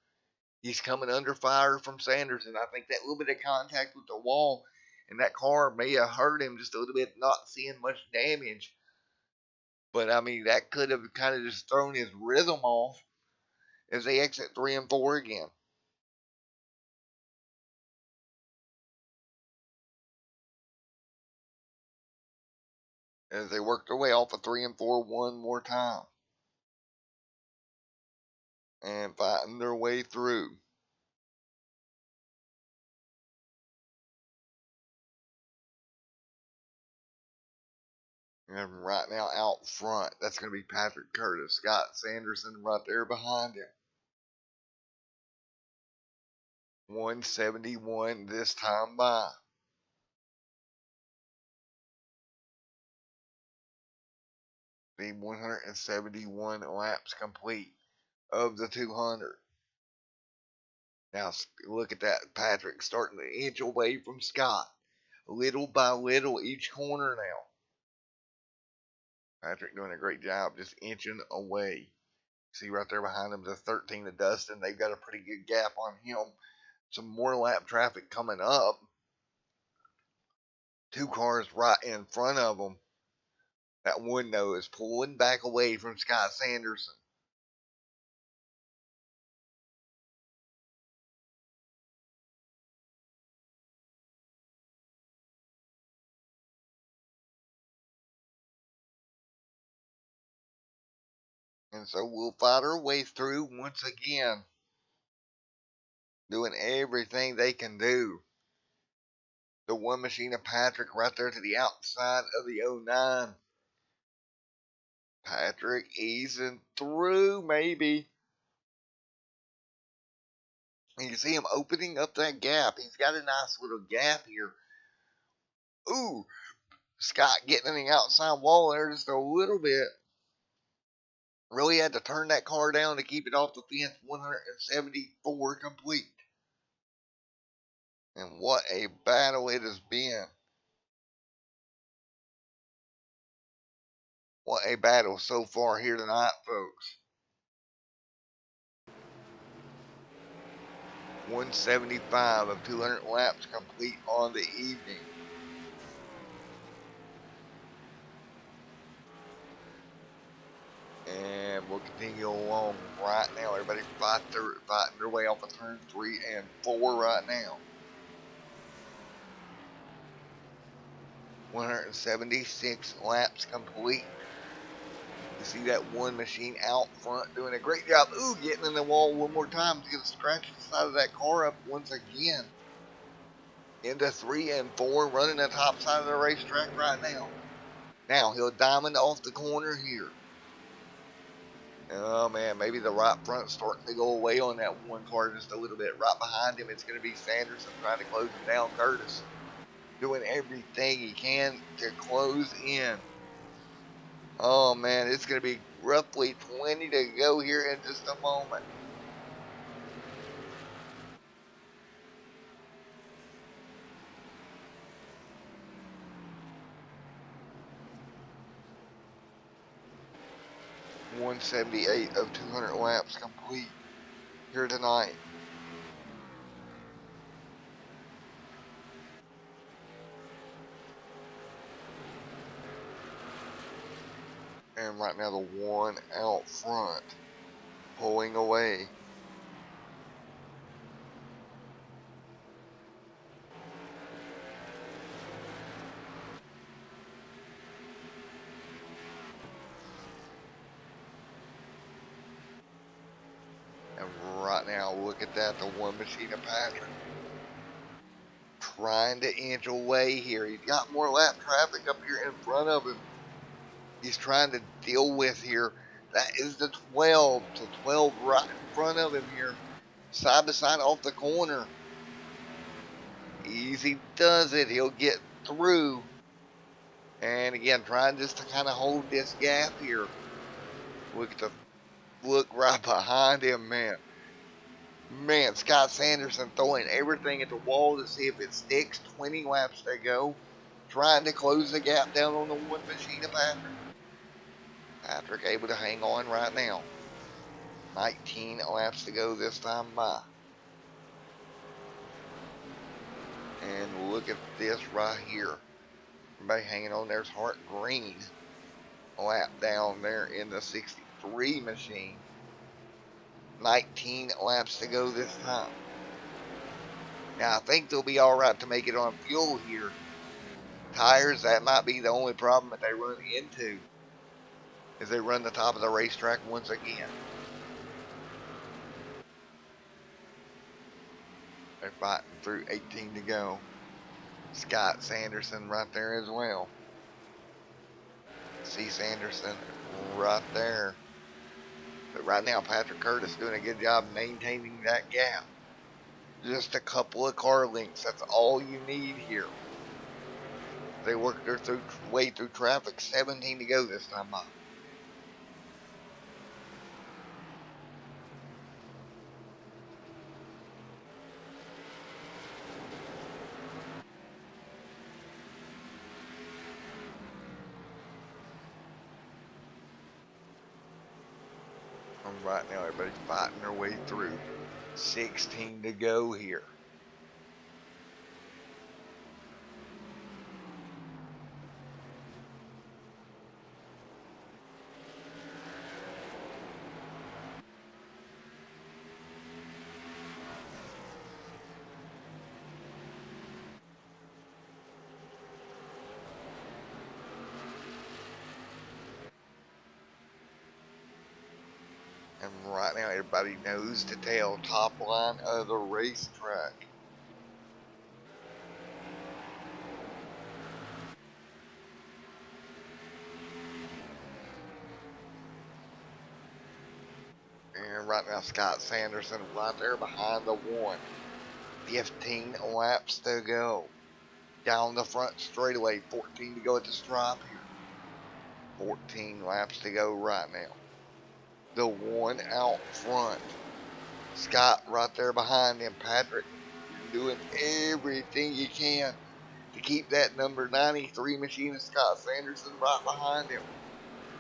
C: He's coming under fire from Sanderson. I think that little bit of contact with the wall And that car may have hurt him just a little bit, not seeing much damage. But I mean, that could have kind of just thrown his rhythm off as they exit 3 and 4 again. As they work their way off of 3 and 4 one more time. And fighting their way through. And right now out front, that's going to be Patrick Curtis. Scott Sanderson right there behind him. 171 this time by. The 171 laps complete of the 200. Now look at that. Patrick starting to inch away from Scott. Little by little each corner now. Patrick doing a great job just inching away. See right there behind him the 13 of Dustin. They've got a pretty good gap on him. Some more lap traffic coming up. 2 cars right in front of them. That one, though, is pulling back away from Scott Sanderson. And so we'll fight our way through once again. Doing everything they can do. The one machine of Patrick right there to the outside of the 09. Patrick easing through, maybe. And you see him opening up that gap. He's got a nice little gap here. Ooh, Scott getting in the outside wall there just a little bit. Really had to turn that car down to keep it off the fence. 174 complete. And what a battle it has been. What a battle so far here tonight, folks. 175 of 200 laps complete on the evening. And we'll continue along right now. Everybody fighting their way off of turn 3 and 4 right now. 176 laps complete. You see that one machine out front doing a great job. Ooh, getting in the wall one more time to get a scratch the side of that car up once again. Into 3 and 4, running the top side of the racetrack right now. Now he'll diamond off the corner here. Oh man, maybe the right front's starting to go away on that one car just a little bit. Right behind him, it's going to be Sanderson trying to close him down. Curtis doing everything he can to close in. Oh man, it's going to be roughly 20 to go here in just a moment. .178 of 200 laps complete here tonight. And right now the one out front pulling away. And right now, look at that, the one machine of Patrick. Trying to inch away here. He's got more lap traffic up here in front of him. He's trying to deal with here. That is the 12. So 12 right in front of him here. Side to side off the corner. Easy does it. He'll get through. And again, trying just to kind of hold this gap here. Look right behind him, man. Man, Scott Sanderson throwing everything at the wall to see if it sticks. 20 laps to go. Trying to close the gap down on the one machine of Patrick. Patrick able to hang on right now. 19 laps to go this time by. And And look at this right here. Everybody hanging on there's Hart Green. Lap down there in the 63 machine. 19 laps to go this time. Now I think they'll be alright to make it on fuel here. Tires, that might be the only problem that they run into. Is they run the top of the racetrack once again. They're fighting through 18 to go. Scott Sanderson right there as well. See Sanderson right there. But right now, Patrick Curtis doing a good job maintaining that gap. Just a couple of car lengths. That's all you need here. They worked their way through traffic. 17 to go this time by. And right now, everybody's fighting their way through. 16 to go here. And right now, everybody knows the tail top line of the racetrack. And right now, Scott Sanderson right there behind the one. 15 laps to go. Down the front straightaway. 14 to go at the stripe here. 14 laps to go right now. The one out front. Scott right there behind him. Patrick doing everything you can to keep that number 93 machine of Scott Sanderson right behind him.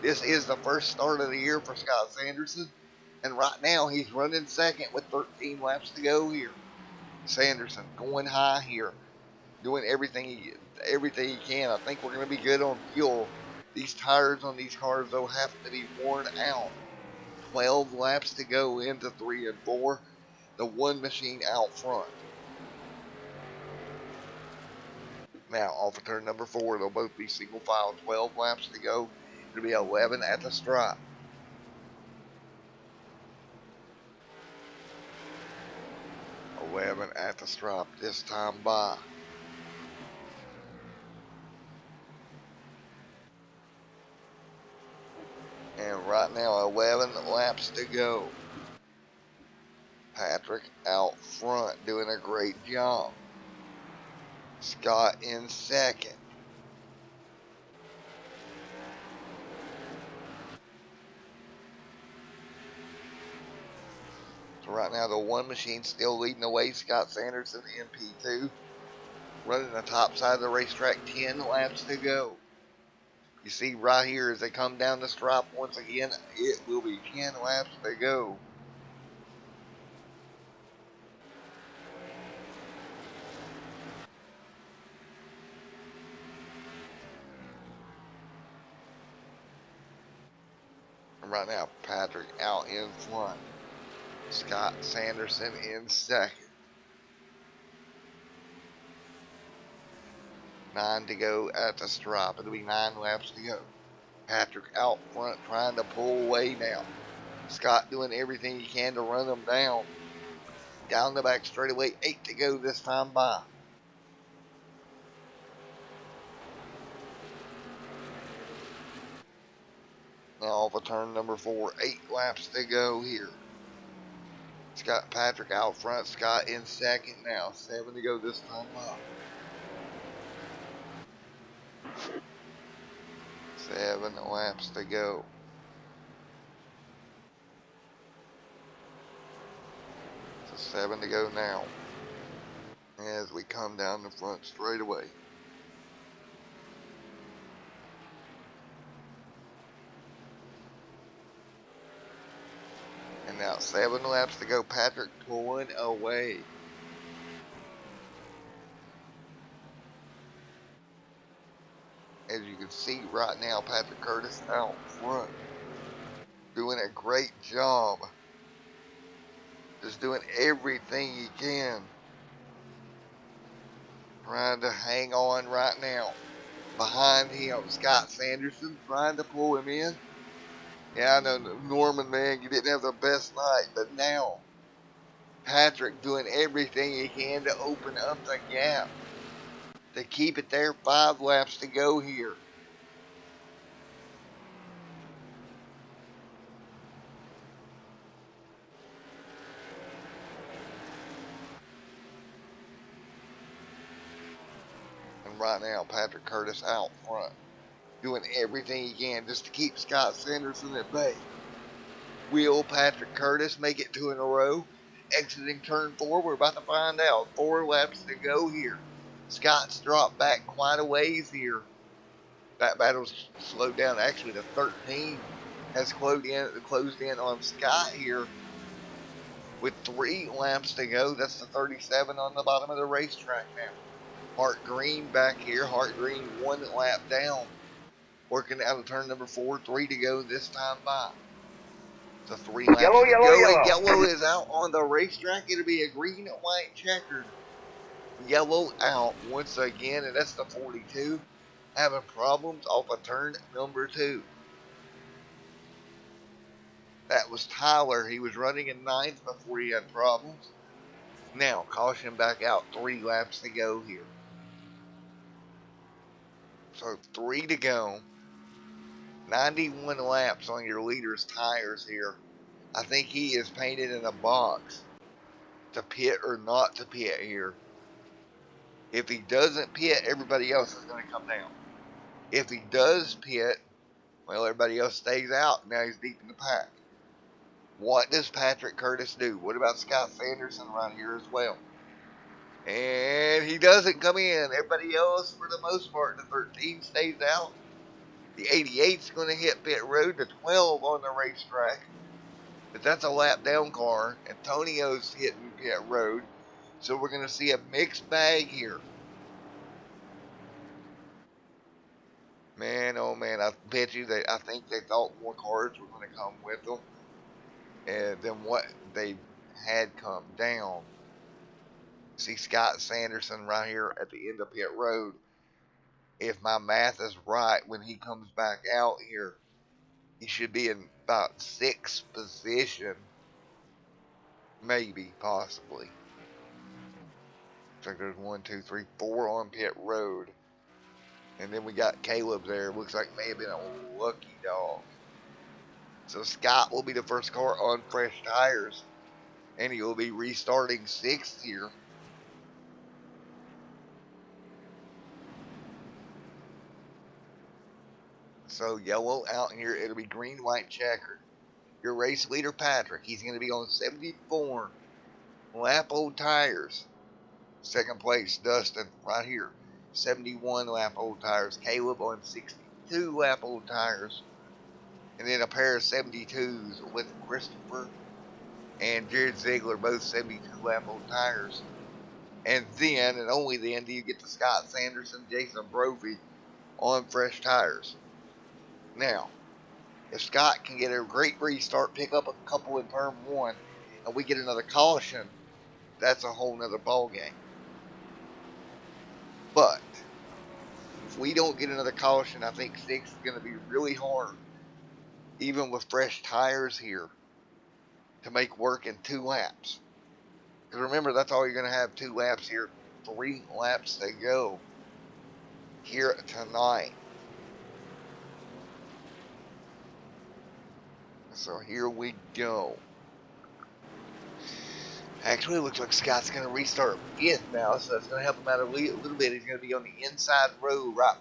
C: This is the first start of the year for Scott Sanderson. And right now he's running second with 13 laps to go here. Sanderson going high here. Doing everything he can. I think we're going to be good on fuel. These tires on these cars, though, have to be worn out. 12 laps to go into 3 and 4. The one machine out front. Now, off of turn number 4, they'll both be single file. 12 laps to go. It'll be 11 at the stripe. At the stripe this time by. And right now, 11 laps to go. Patrick out front doing a great job. Scott in second. So right now, the one machine still leading the way. Scott Sanderson in P2. Running the top side of the racetrack. 10 laps to go. You see right here as they come down the stripe once again, it will be 10 laps to go. And right now, Patrick out in front. Scott Sanderson in second. 9 to go at the stripe. It'll be 9 laps to go. Patrick out front trying to pull away now. Scott doing everything he can to run them down. Down the back straightaway. 8 to go this time by. Now off of turn number 4. 8 laps to go here. Scott Patrick out front. Scott in second now. 7 to go this time by. 7 laps to go. So 7 to go now. As we come down the front straightaway. And now 7 laps to go. Patrick pulling away. As you can see right now, Patrick Curtis out front. Doing a great job. Just doing everything he can. Trying to hang on right now. Behind him, Scott Sanderson trying to pull him in. Yeah, I know, Norman, man, you didn't have the best night, but now Patrick doing everything he can to open up the gap. To keep it there, 5 laps to go here. And right now, Patrick Curtis out front. Doing everything he can just to keep Scott Sanderson at bay. Will Patrick Curtis make it 2 in a row? Exiting turn 4, we're about to find out. 4 laps to go here. Scott's dropped back quite a ways here. That battle's slowed down. Actually, the 13 has closed in on Scott here. With 3 laps to go, that's the 37 on the bottom of the racetrack now. Hart Green back here. Hart Green 1 lap down. Working out of turn number 4, 3 to go this time by. So 3 laps
D: Yellow,
C: to
D: yellow,
C: go,
D: yellow.
C: and yellow is out on the racetrack. It'll be a green and white checkered. Yellow out once again, and that's the 42. Having problems off of turn number 2. That was Tyler. He was running in 9th before he had problems. Now, caution back out. 3 laps to go here. So 3 to go. 91 laps on your leader's tires here. I think he is painted in a box to pit or not to pit here. If he doesn't pit, everybody else is going to come down. If he does pit, well, everybody else stays out. Now he's deep in the pack. What does Patrick Curtis do? What about Scott Sanderson around here as well? And he doesn't come in. Everybody else, for the most part, the 13 stays out. The 88's going to hit pit road. The 12 on the racetrack. But that's a lap down car. Antonio's hitting pit road. So we're going to see a mixed bag here. Man, oh man, I bet you I think they thought more cars were going to come with them than what they had come down. See Scott Sanderson right here at the end of pit road. If my math is right, when he comes back out here, he should be in about 6th position. Maybe, possibly. Looks like there's 1, 2, 3, 4 on pit road. And then we got Caleb there. Looks like may have been a lucky dog. So Scott will be the first car on fresh tires. And he will be restarting 6th here. So yellow out here. It'll be green, white, checkered. Your race leader, Patrick. He's going to be on 74 lap old tires. Second place, Dustin, right here. 71 lap old tires. Caleb on 62 lap old tires. And then a pair of 72s with Christopher and Jared Ziegler, both 72 lap old tires. And then, and only then, do you get to Scott Sanderson, Jason Brophy on fresh tires. Now, if Scott can get a great restart, pick up a couple in turn 1, and we get another caution, that's a whole nother ball game. But if we don't get another caution, I think 6 is going to be really hard, even with fresh tires here, to make work in 2 laps. Because remember, that's all you're going to have, 2 laps here. 3 laps to go here tonight. So here we go. Actually, it looks like Scott's going to restart 5th now, so that's going to help him out a little bit. He's going to be on the inside row right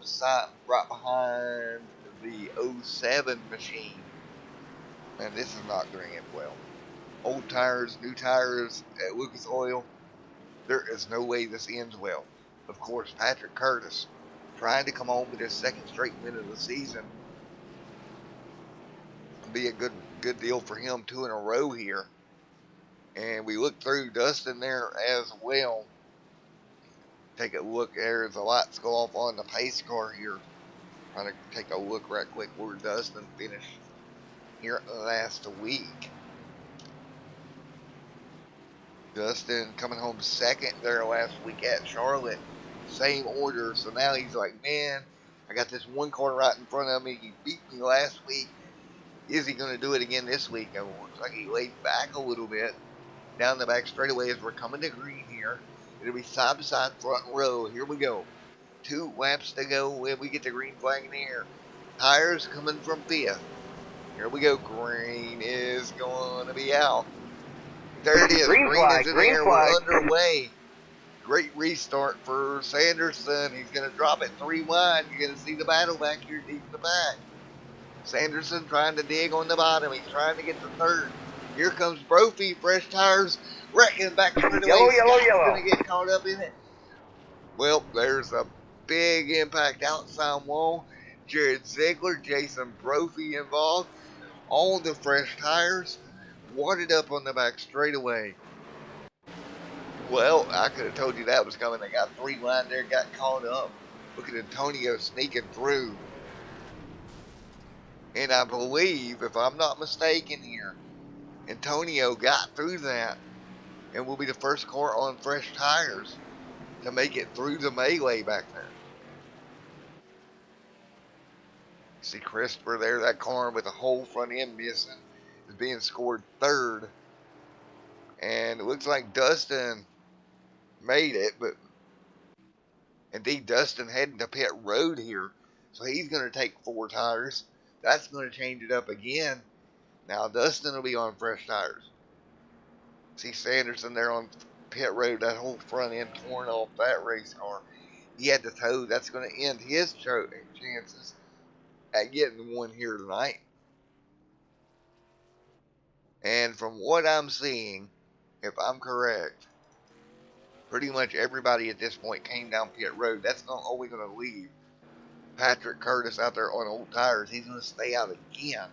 C: behind the 07 machine. Man, this is not doing it well. Old tires, new tires at Lucas Oil. There is no way this ends well. Of course, Patrick Curtis trying to come home with his 2nd straight win of the season. It'll be a good deal for him, 2 in a row here. And we look through Dustin there as well. Take a look there as the lights go off on the pace car here. trying to take a look right quick where Dustin finished here last week. Dustin coming home second there last week at Charlotte. Same order. So now he's like, man, I got this one car right in front of me. He beat me last week. Is he going to do it again this week? And it looks like he laid back a little bit down the back straightaway as we're coming to green here. It'll be side to side front row. Here we go. 2 laps to go when we get the green flag in the air. Tires coming from 5th. Here we go. Green is going to be out. There it is.
D: Green
C: Green
D: flag,
C: is in
D: green
C: there.
D: flag.
C: We're underway. Great restart for Sanderson. He's going to drop it 3 wide. You're going to see the battle back here deep in the back. Sanderson trying to dig on the bottom. He's trying to get to 3rd. Here comes Brophy. Fresh tires. Wrecking back straight away.
D: Yellow,
C: Scott's
D: yellow.
C: going to get caught up in it. Well, there's a big impact outside wall. Jared Ziegler, Jason Brophy involved. All the fresh tires. Wadded up on the back straightaway. Well, I could have told you that was coming. They got 3 line there, got caught up. Look at Antonio sneaking through. And I believe, if I'm not mistaken here, Antonio got through that and will be the first car on fresh tires to make it through the melee back there. See Christopher there, that car with the whole front end missing is being scored 3rd. And it looks like Dustin made it, but indeed Dustin heading to pit road here. So he's going to take 4 tires. That's going to change it up again. Now Dustin will be on fresh tires. See Sanderson there on pit road, that whole front end torn off that race car. He had to tow. That's going to end his chances at getting one here tonight. And from what I'm seeing, if I'm correct, pretty much everybody at this point came down pit road. That's not only going to leave Patrick Curtis out there on old tires. He's going to stay out again.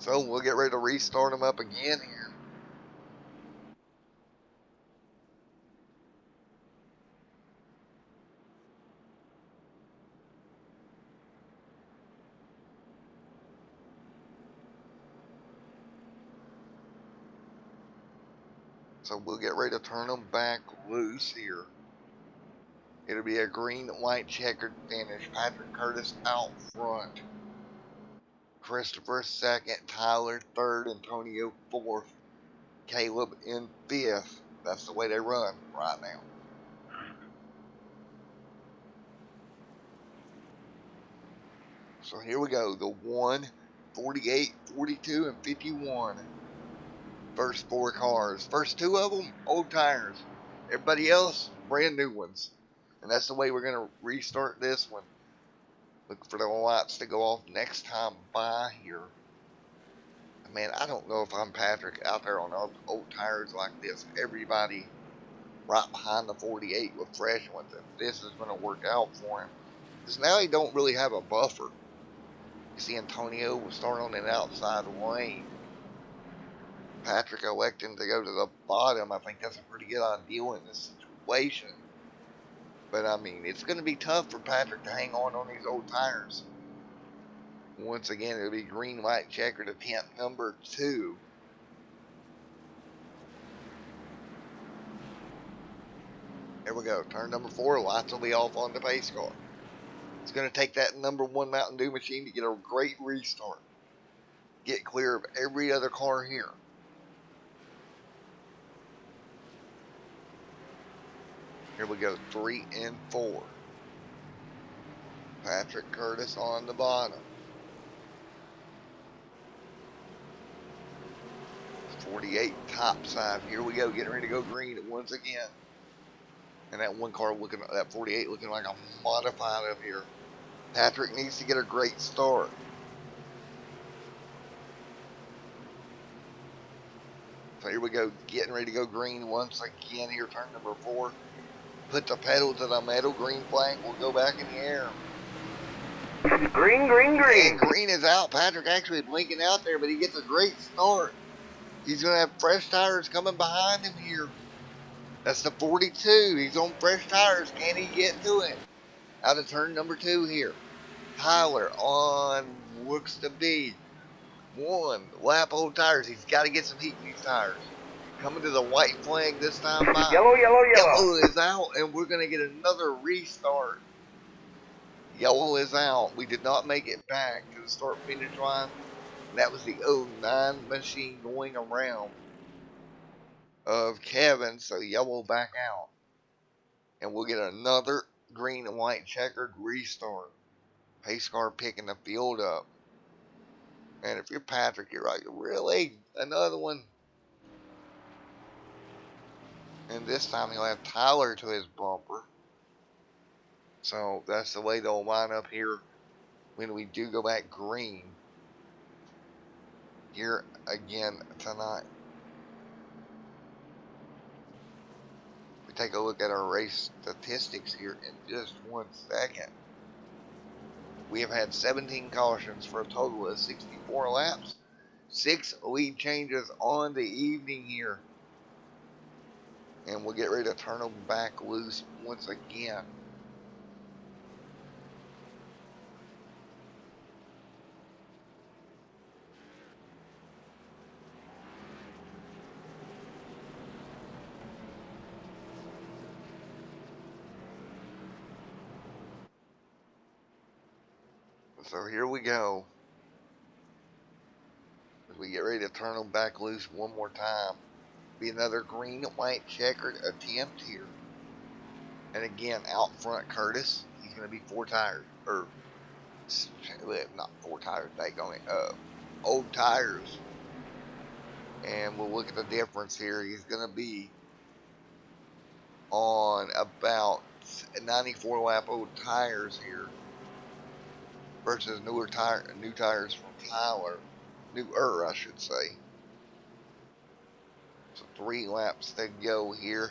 C: So we'll get ready to restart them up again here. So we'll get ready to turn them back loose here. It'll be a green, white, checkered finish. Patrick Curtis out front. Christopher 2nd. Tyler 3rd. Antonio 4th. Caleb in 5th. That's the way they run right now. So here we go. The 1, 48, 42, and 51. First 4 cars. First 2 of them, old tires. Everybody else, brand new ones. And that's the way we're going to restart this one. Look for the lights to go off next time by here. Man, I don't know if I'm Patrick out there on old tires like this. Everybody right behind the 48 with fresh ones. If this is going to work out for him. Because now he don't really have a buffer. You see Antonio will start on an outside lane. Patrick electing to go to the bottom. I think that's a pretty good idea in this situation. But I mean, it's going to be tough for Patrick to hang on these old tires. Once again, it'll be green, white, checkered attempt number 2. Here we go. Turn number 4. Lights will be off on the pace car. It's going to take that number 1 Mountain Dew machine to get a great restart. Get clear of every other car here. Here we go, 3 and 4. Patrick Curtis on the bottom. 48 top side. Here we go, getting ready to go green once again. And that one car looking, that 48 looking like a modified up here. Patrick needs to get a great start. So here we go, getting ready to go green once again here, turn number 4. Put the pedal to the metal, green flag will go back in the air.
D: Green, green, green.
C: And green is out. Patrick actually blinking out there, but he gets a great start. He's going to have fresh tires coming behind him here. That's the 42. He's on fresh tires. Can he get to it? Out of turn number 2 here. Tyler on looks to be 1 lap old tires. He's got to get some heat in these tires. Coming to the white flag this time by.
D: Yellow, yellow, yellow.
C: Yellow is out, and we're going to get another restart. Yellow is out. We did not make it back to the start finish line. That was the 09 machine going around of Kevin, so yellow back out. And we'll get another green and white checkered restart. Pace car picking the field up. And if you're Patrick, you're like, really? Another one? And this time he'll have Tyler to his bumper. So that's the way they'll line up here when we do go back green here again tonight. We take a look at our race statistics here in just 1 second. We have had 17 cautions for a total of 64 laps. 6 lead changes on the evening here. And we'll get ready to turn them back loose once again. So here we go. As we get ready to turn them back loose one more time. Be another green and white checkered attempt here. And again, out front Curtis. He's going to be 4 tires. Or, not 4 tires, old tires. And we'll look at the difference here. He's going to be on about 94 lap old tires here. Versus new tires from Tyler. Newer, I should say. So 3 laps to go here.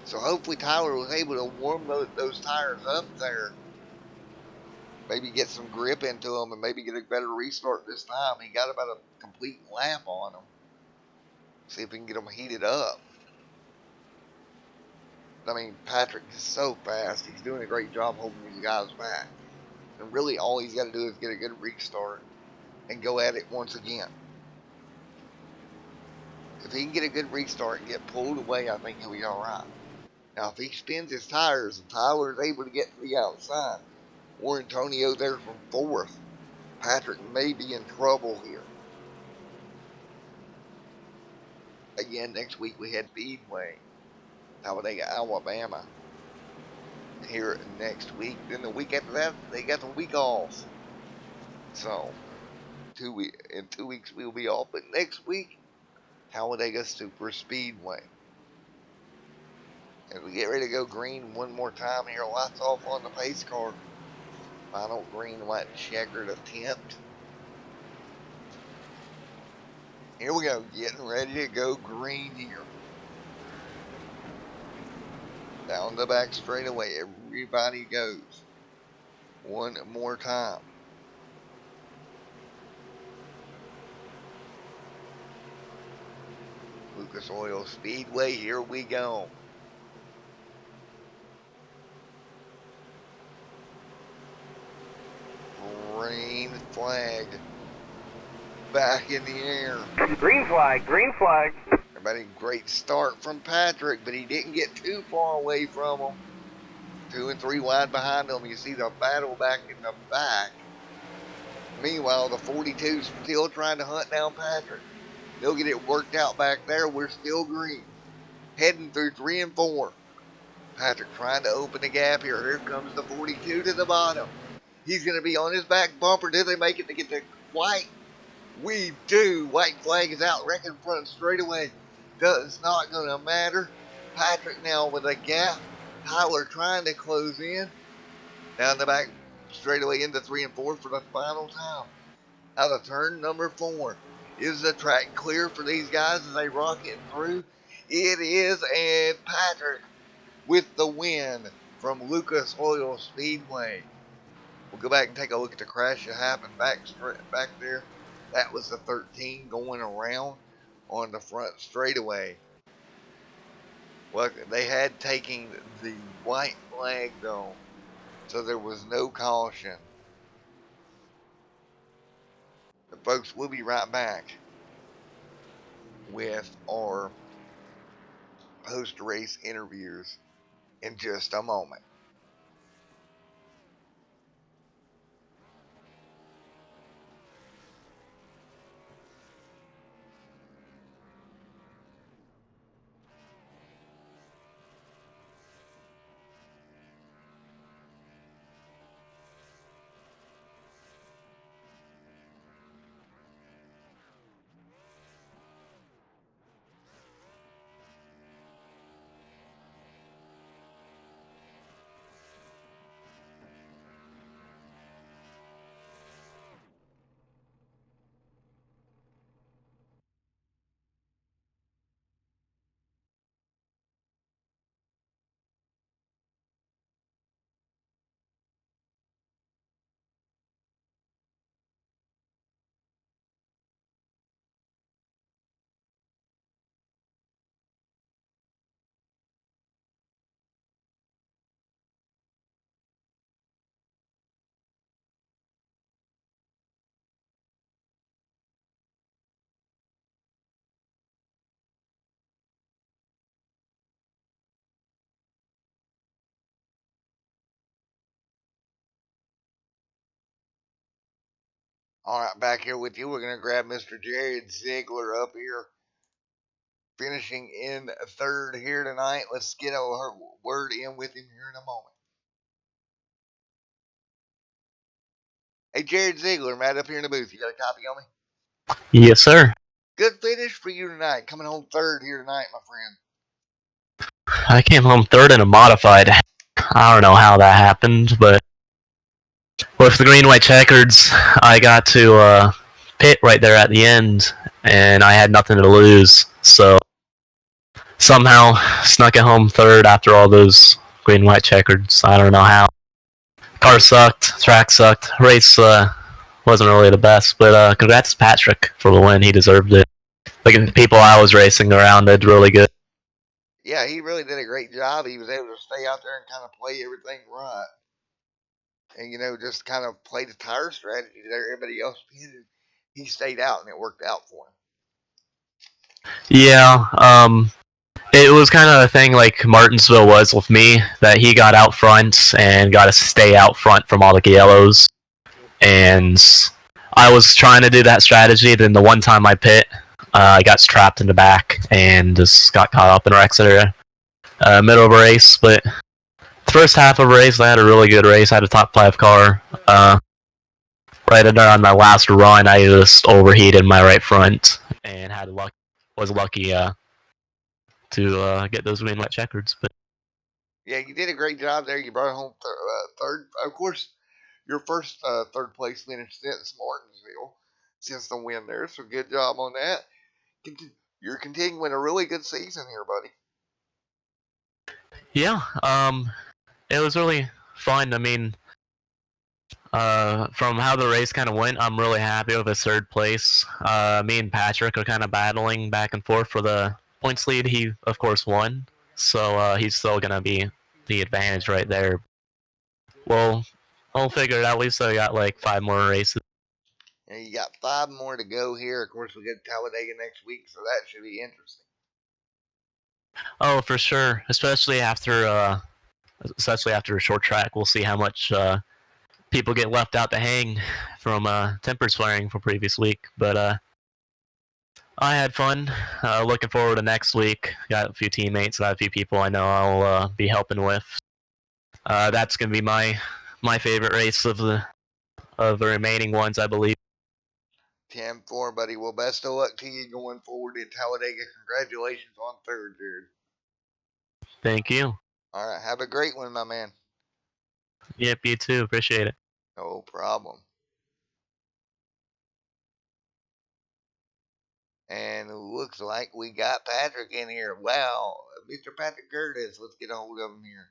C: So hopefully Tyler was able to warm those tires up there. Maybe get some grip into them and maybe get a better restart this time. He got about a complete lap on them. See if we can get them heated up. I mean, Patrick is so fast. He's doing a great job holding these guys back. And really all he's got to do is get a good restart and go at it once again. If he can get a good restart and get pulled away, I think he'll be alright. Now, if he spins his tires and Tyler is able to get to the outside, or Antonio there from 4th, Patrick may be in trouble here. Again, next week we had Speedway, Talladega, Alabama. Here next week. Then the week after that, they got the week off. So, in 2 weeks we'll be off. But next week, Talladega Super Speedway. As we get ready to go green one more time here, lights off on the pace car. Final green, white checkered attempt. Here we go, getting ready to go green here. Down the back straightaway, everybody goes. One more time. Lucas Oil Speedway, here we go. Green flag back in the air.
D: Green flag, green flag.
C: Everybody, great start from Patrick, but he didn't get too far away from him. 2 and 3 wide behind him. You see the battle back in the back. Meanwhile, the 42's still trying to hunt down Patrick. They'll get it worked out back there. We're still green. Heading through 3 and 4. Patrick trying to open the gap here. Here comes the 42 to the bottom. He's going to be on his back bumper. Did they make it to get the white? We do. White flag is out. Wrecking front straightaway. It's not going to matter. Patrick now with a gap. Tyler trying to close in. Down the back straightaway into 3 and 4 for the final time. Out of turn number 4. Is the track clear for these guys as they rocket through? It is, and Patrick with the win from Lucas Oil Speedway. We'll go back and take a look at the crash that happened back there. That was the 13 going around on the front straightaway. Well, they had taken the white flag though, so there was no caution. But folks, we'll be right back with our post-race interviews in just a moment. All right, back here with you. We're going to grab Mr. Jared Ziegler up here, finishing in third here tonight. Let's get a word in with him here in a moment. Hey, Jared Ziegler, Matt up here in the booth. You got a copy on me?
F: Yes, sir.
C: Good finish for you tonight. Coming home third here tonight, my friend.
F: I came home third in a modified. I don't know how that happened, but with the green white checkers, I got to pit right there at the end, and I had nothing to lose. So somehow snuck it home third after all those green white checkers. I don't know how. Car sucked, track sucked, race wasn't really the best, but congrats to Patrick for the win. He deserved it. Like the people I was racing around did really good.
C: Yeah, he really did a great job. He was able to stay out there and kind of play everything right. And, just kind of play the tire strategy that everybody else did. He stayed out, and it worked out for him.
F: Yeah, it was kind of a thing like Martinsville was with me, that he got out front and got to stay out front from all the yellows. And I was trying to do that strategy. Then the one time I pit, I got trapped in the back and just got caught up in wrecks there. Middle of a race, but the first half of a race, I had a really good race. I had a top 5 car. Right in there on my last run, I just overheated my right front and was lucky to get those green white checkers. But
C: Yeah, you did a great job there. You brought home third. Of course, your first third place finish since Martinsville, since the win there. So good job on that. You're continuing a really good season here, buddy.
F: yeah, it was really fun. I mean, from how the race kind of went, I'm really happy with his third place. Me and Patrick are kind of battling back and forth for the points lead. He, of course, won, so he's still gonna be the advantage right there. Well, I'll figure it out. At least I got like 5 more races.
C: And you got 5 more to go here. Of course, we get Talladega next week, so that should be interesting.
F: Oh, for sure. Especially after a short track, we'll see how much people get left out to hang from tempers flaring from previous week. But I had fun. Looking forward to next week. Got a few teammates, got a few people I know I'll be helping with. That's gonna be my favorite race of the remaining ones, I believe.
C: 10-4, buddy. Well, best of luck to you going forward at Talladega. Congratulations on third, Jared.
F: Thank you.
C: All right, have a great one, my man.
F: Yep, you too. Appreciate it.
C: No problem. And it looks like we got Patrick in here. Wow, Mr. Patrick Curtis. Let's get a hold of him here.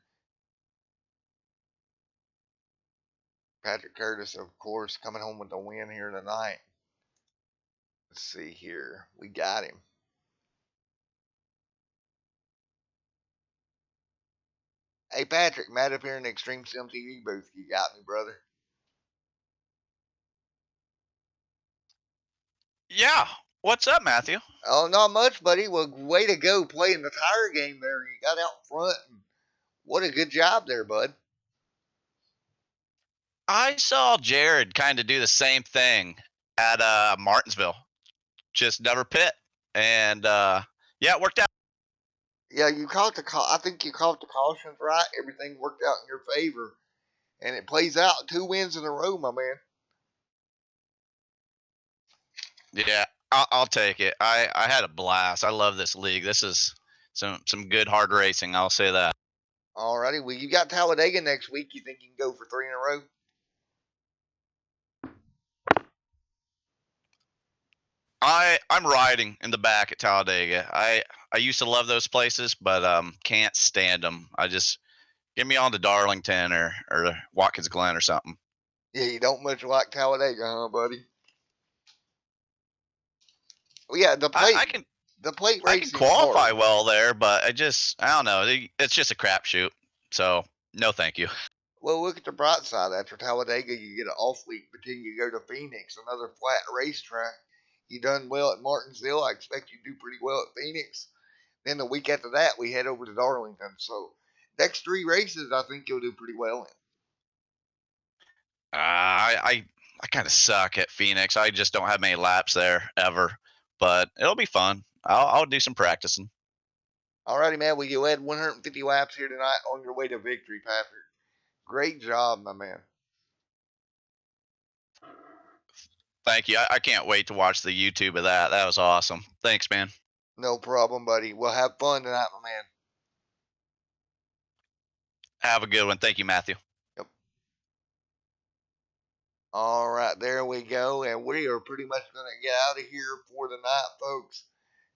C: Patrick Curtis, of course, coming home with the win here tonight. Let's see here. We got him. Hey, Patrick, Matt up here in the Extreme Sim TV booth. You got me, brother.
G: Yeah. What's up, Matthew?
C: Oh, not much, buddy. Well, way to go playing the tire game there. You got out front. And what a good job there, bud.
G: I saw Jared kind of do the same thing at Martinsville. Just never pit. And yeah, it worked out.
C: Yeah, you caught the I think you caught the cautions right. Everything worked out in your favor, and it plays out 2 wins in a row, my man.
G: Yeah, I'll take it. I had a blast. I love this league. This is some good hard racing. I'll say that.
C: Alrighty, well, you got Talladega next week. You think you can go for 3 in a row?
G: I'm riding in the back at Talladega. I used to love those places, but can't stand them. I just get me on to Darlington or Watkins Glen or something.
C: Yeah, you don't much like Talladega, huh, buddy? Well, yeah, the plate.
G: I can
C: The plate
G: I
C: racing
G: can qualify
C: hard.
G: well there, but I don't know. It's just a crapshoot. So no, thank you.
C: Well, look at the bright side. After Talladega, you get an off week, but then you go to Phoenix, another flat racetrack. You done well at Martinsville. I expect you to do pretty well at Phoenix. Then the week after that, we head over to Darlington. So next 3 races, I think you'll do pretty well in.
G: I kind of suck at Phoenix. I just don't have many laps there ever, but it'll be fun. I'll do some practicing.
C: Alrighty, man. Well, you had 150 laps here tonight on your way to victory, Patrick. Great job, my man.
G: Thank you. I can't wait to watch the YouTube of that. That was awesome. Thanks, man.
C: No problem, buddy. We'll have fun tonight, my man.
G: Have a good one. Thank you, Matthew.
C: Yep. All right, there we go. And we are pretty much going to get out of here for the night, folks.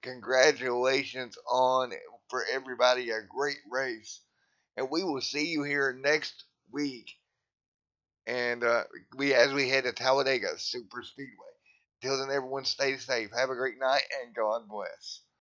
C: Congratulations on, for everybody, a great race. And we will see you here next week. And as we head to Talladega Super Speedway. Till then, everyone stay safe. Have a great night and God bless.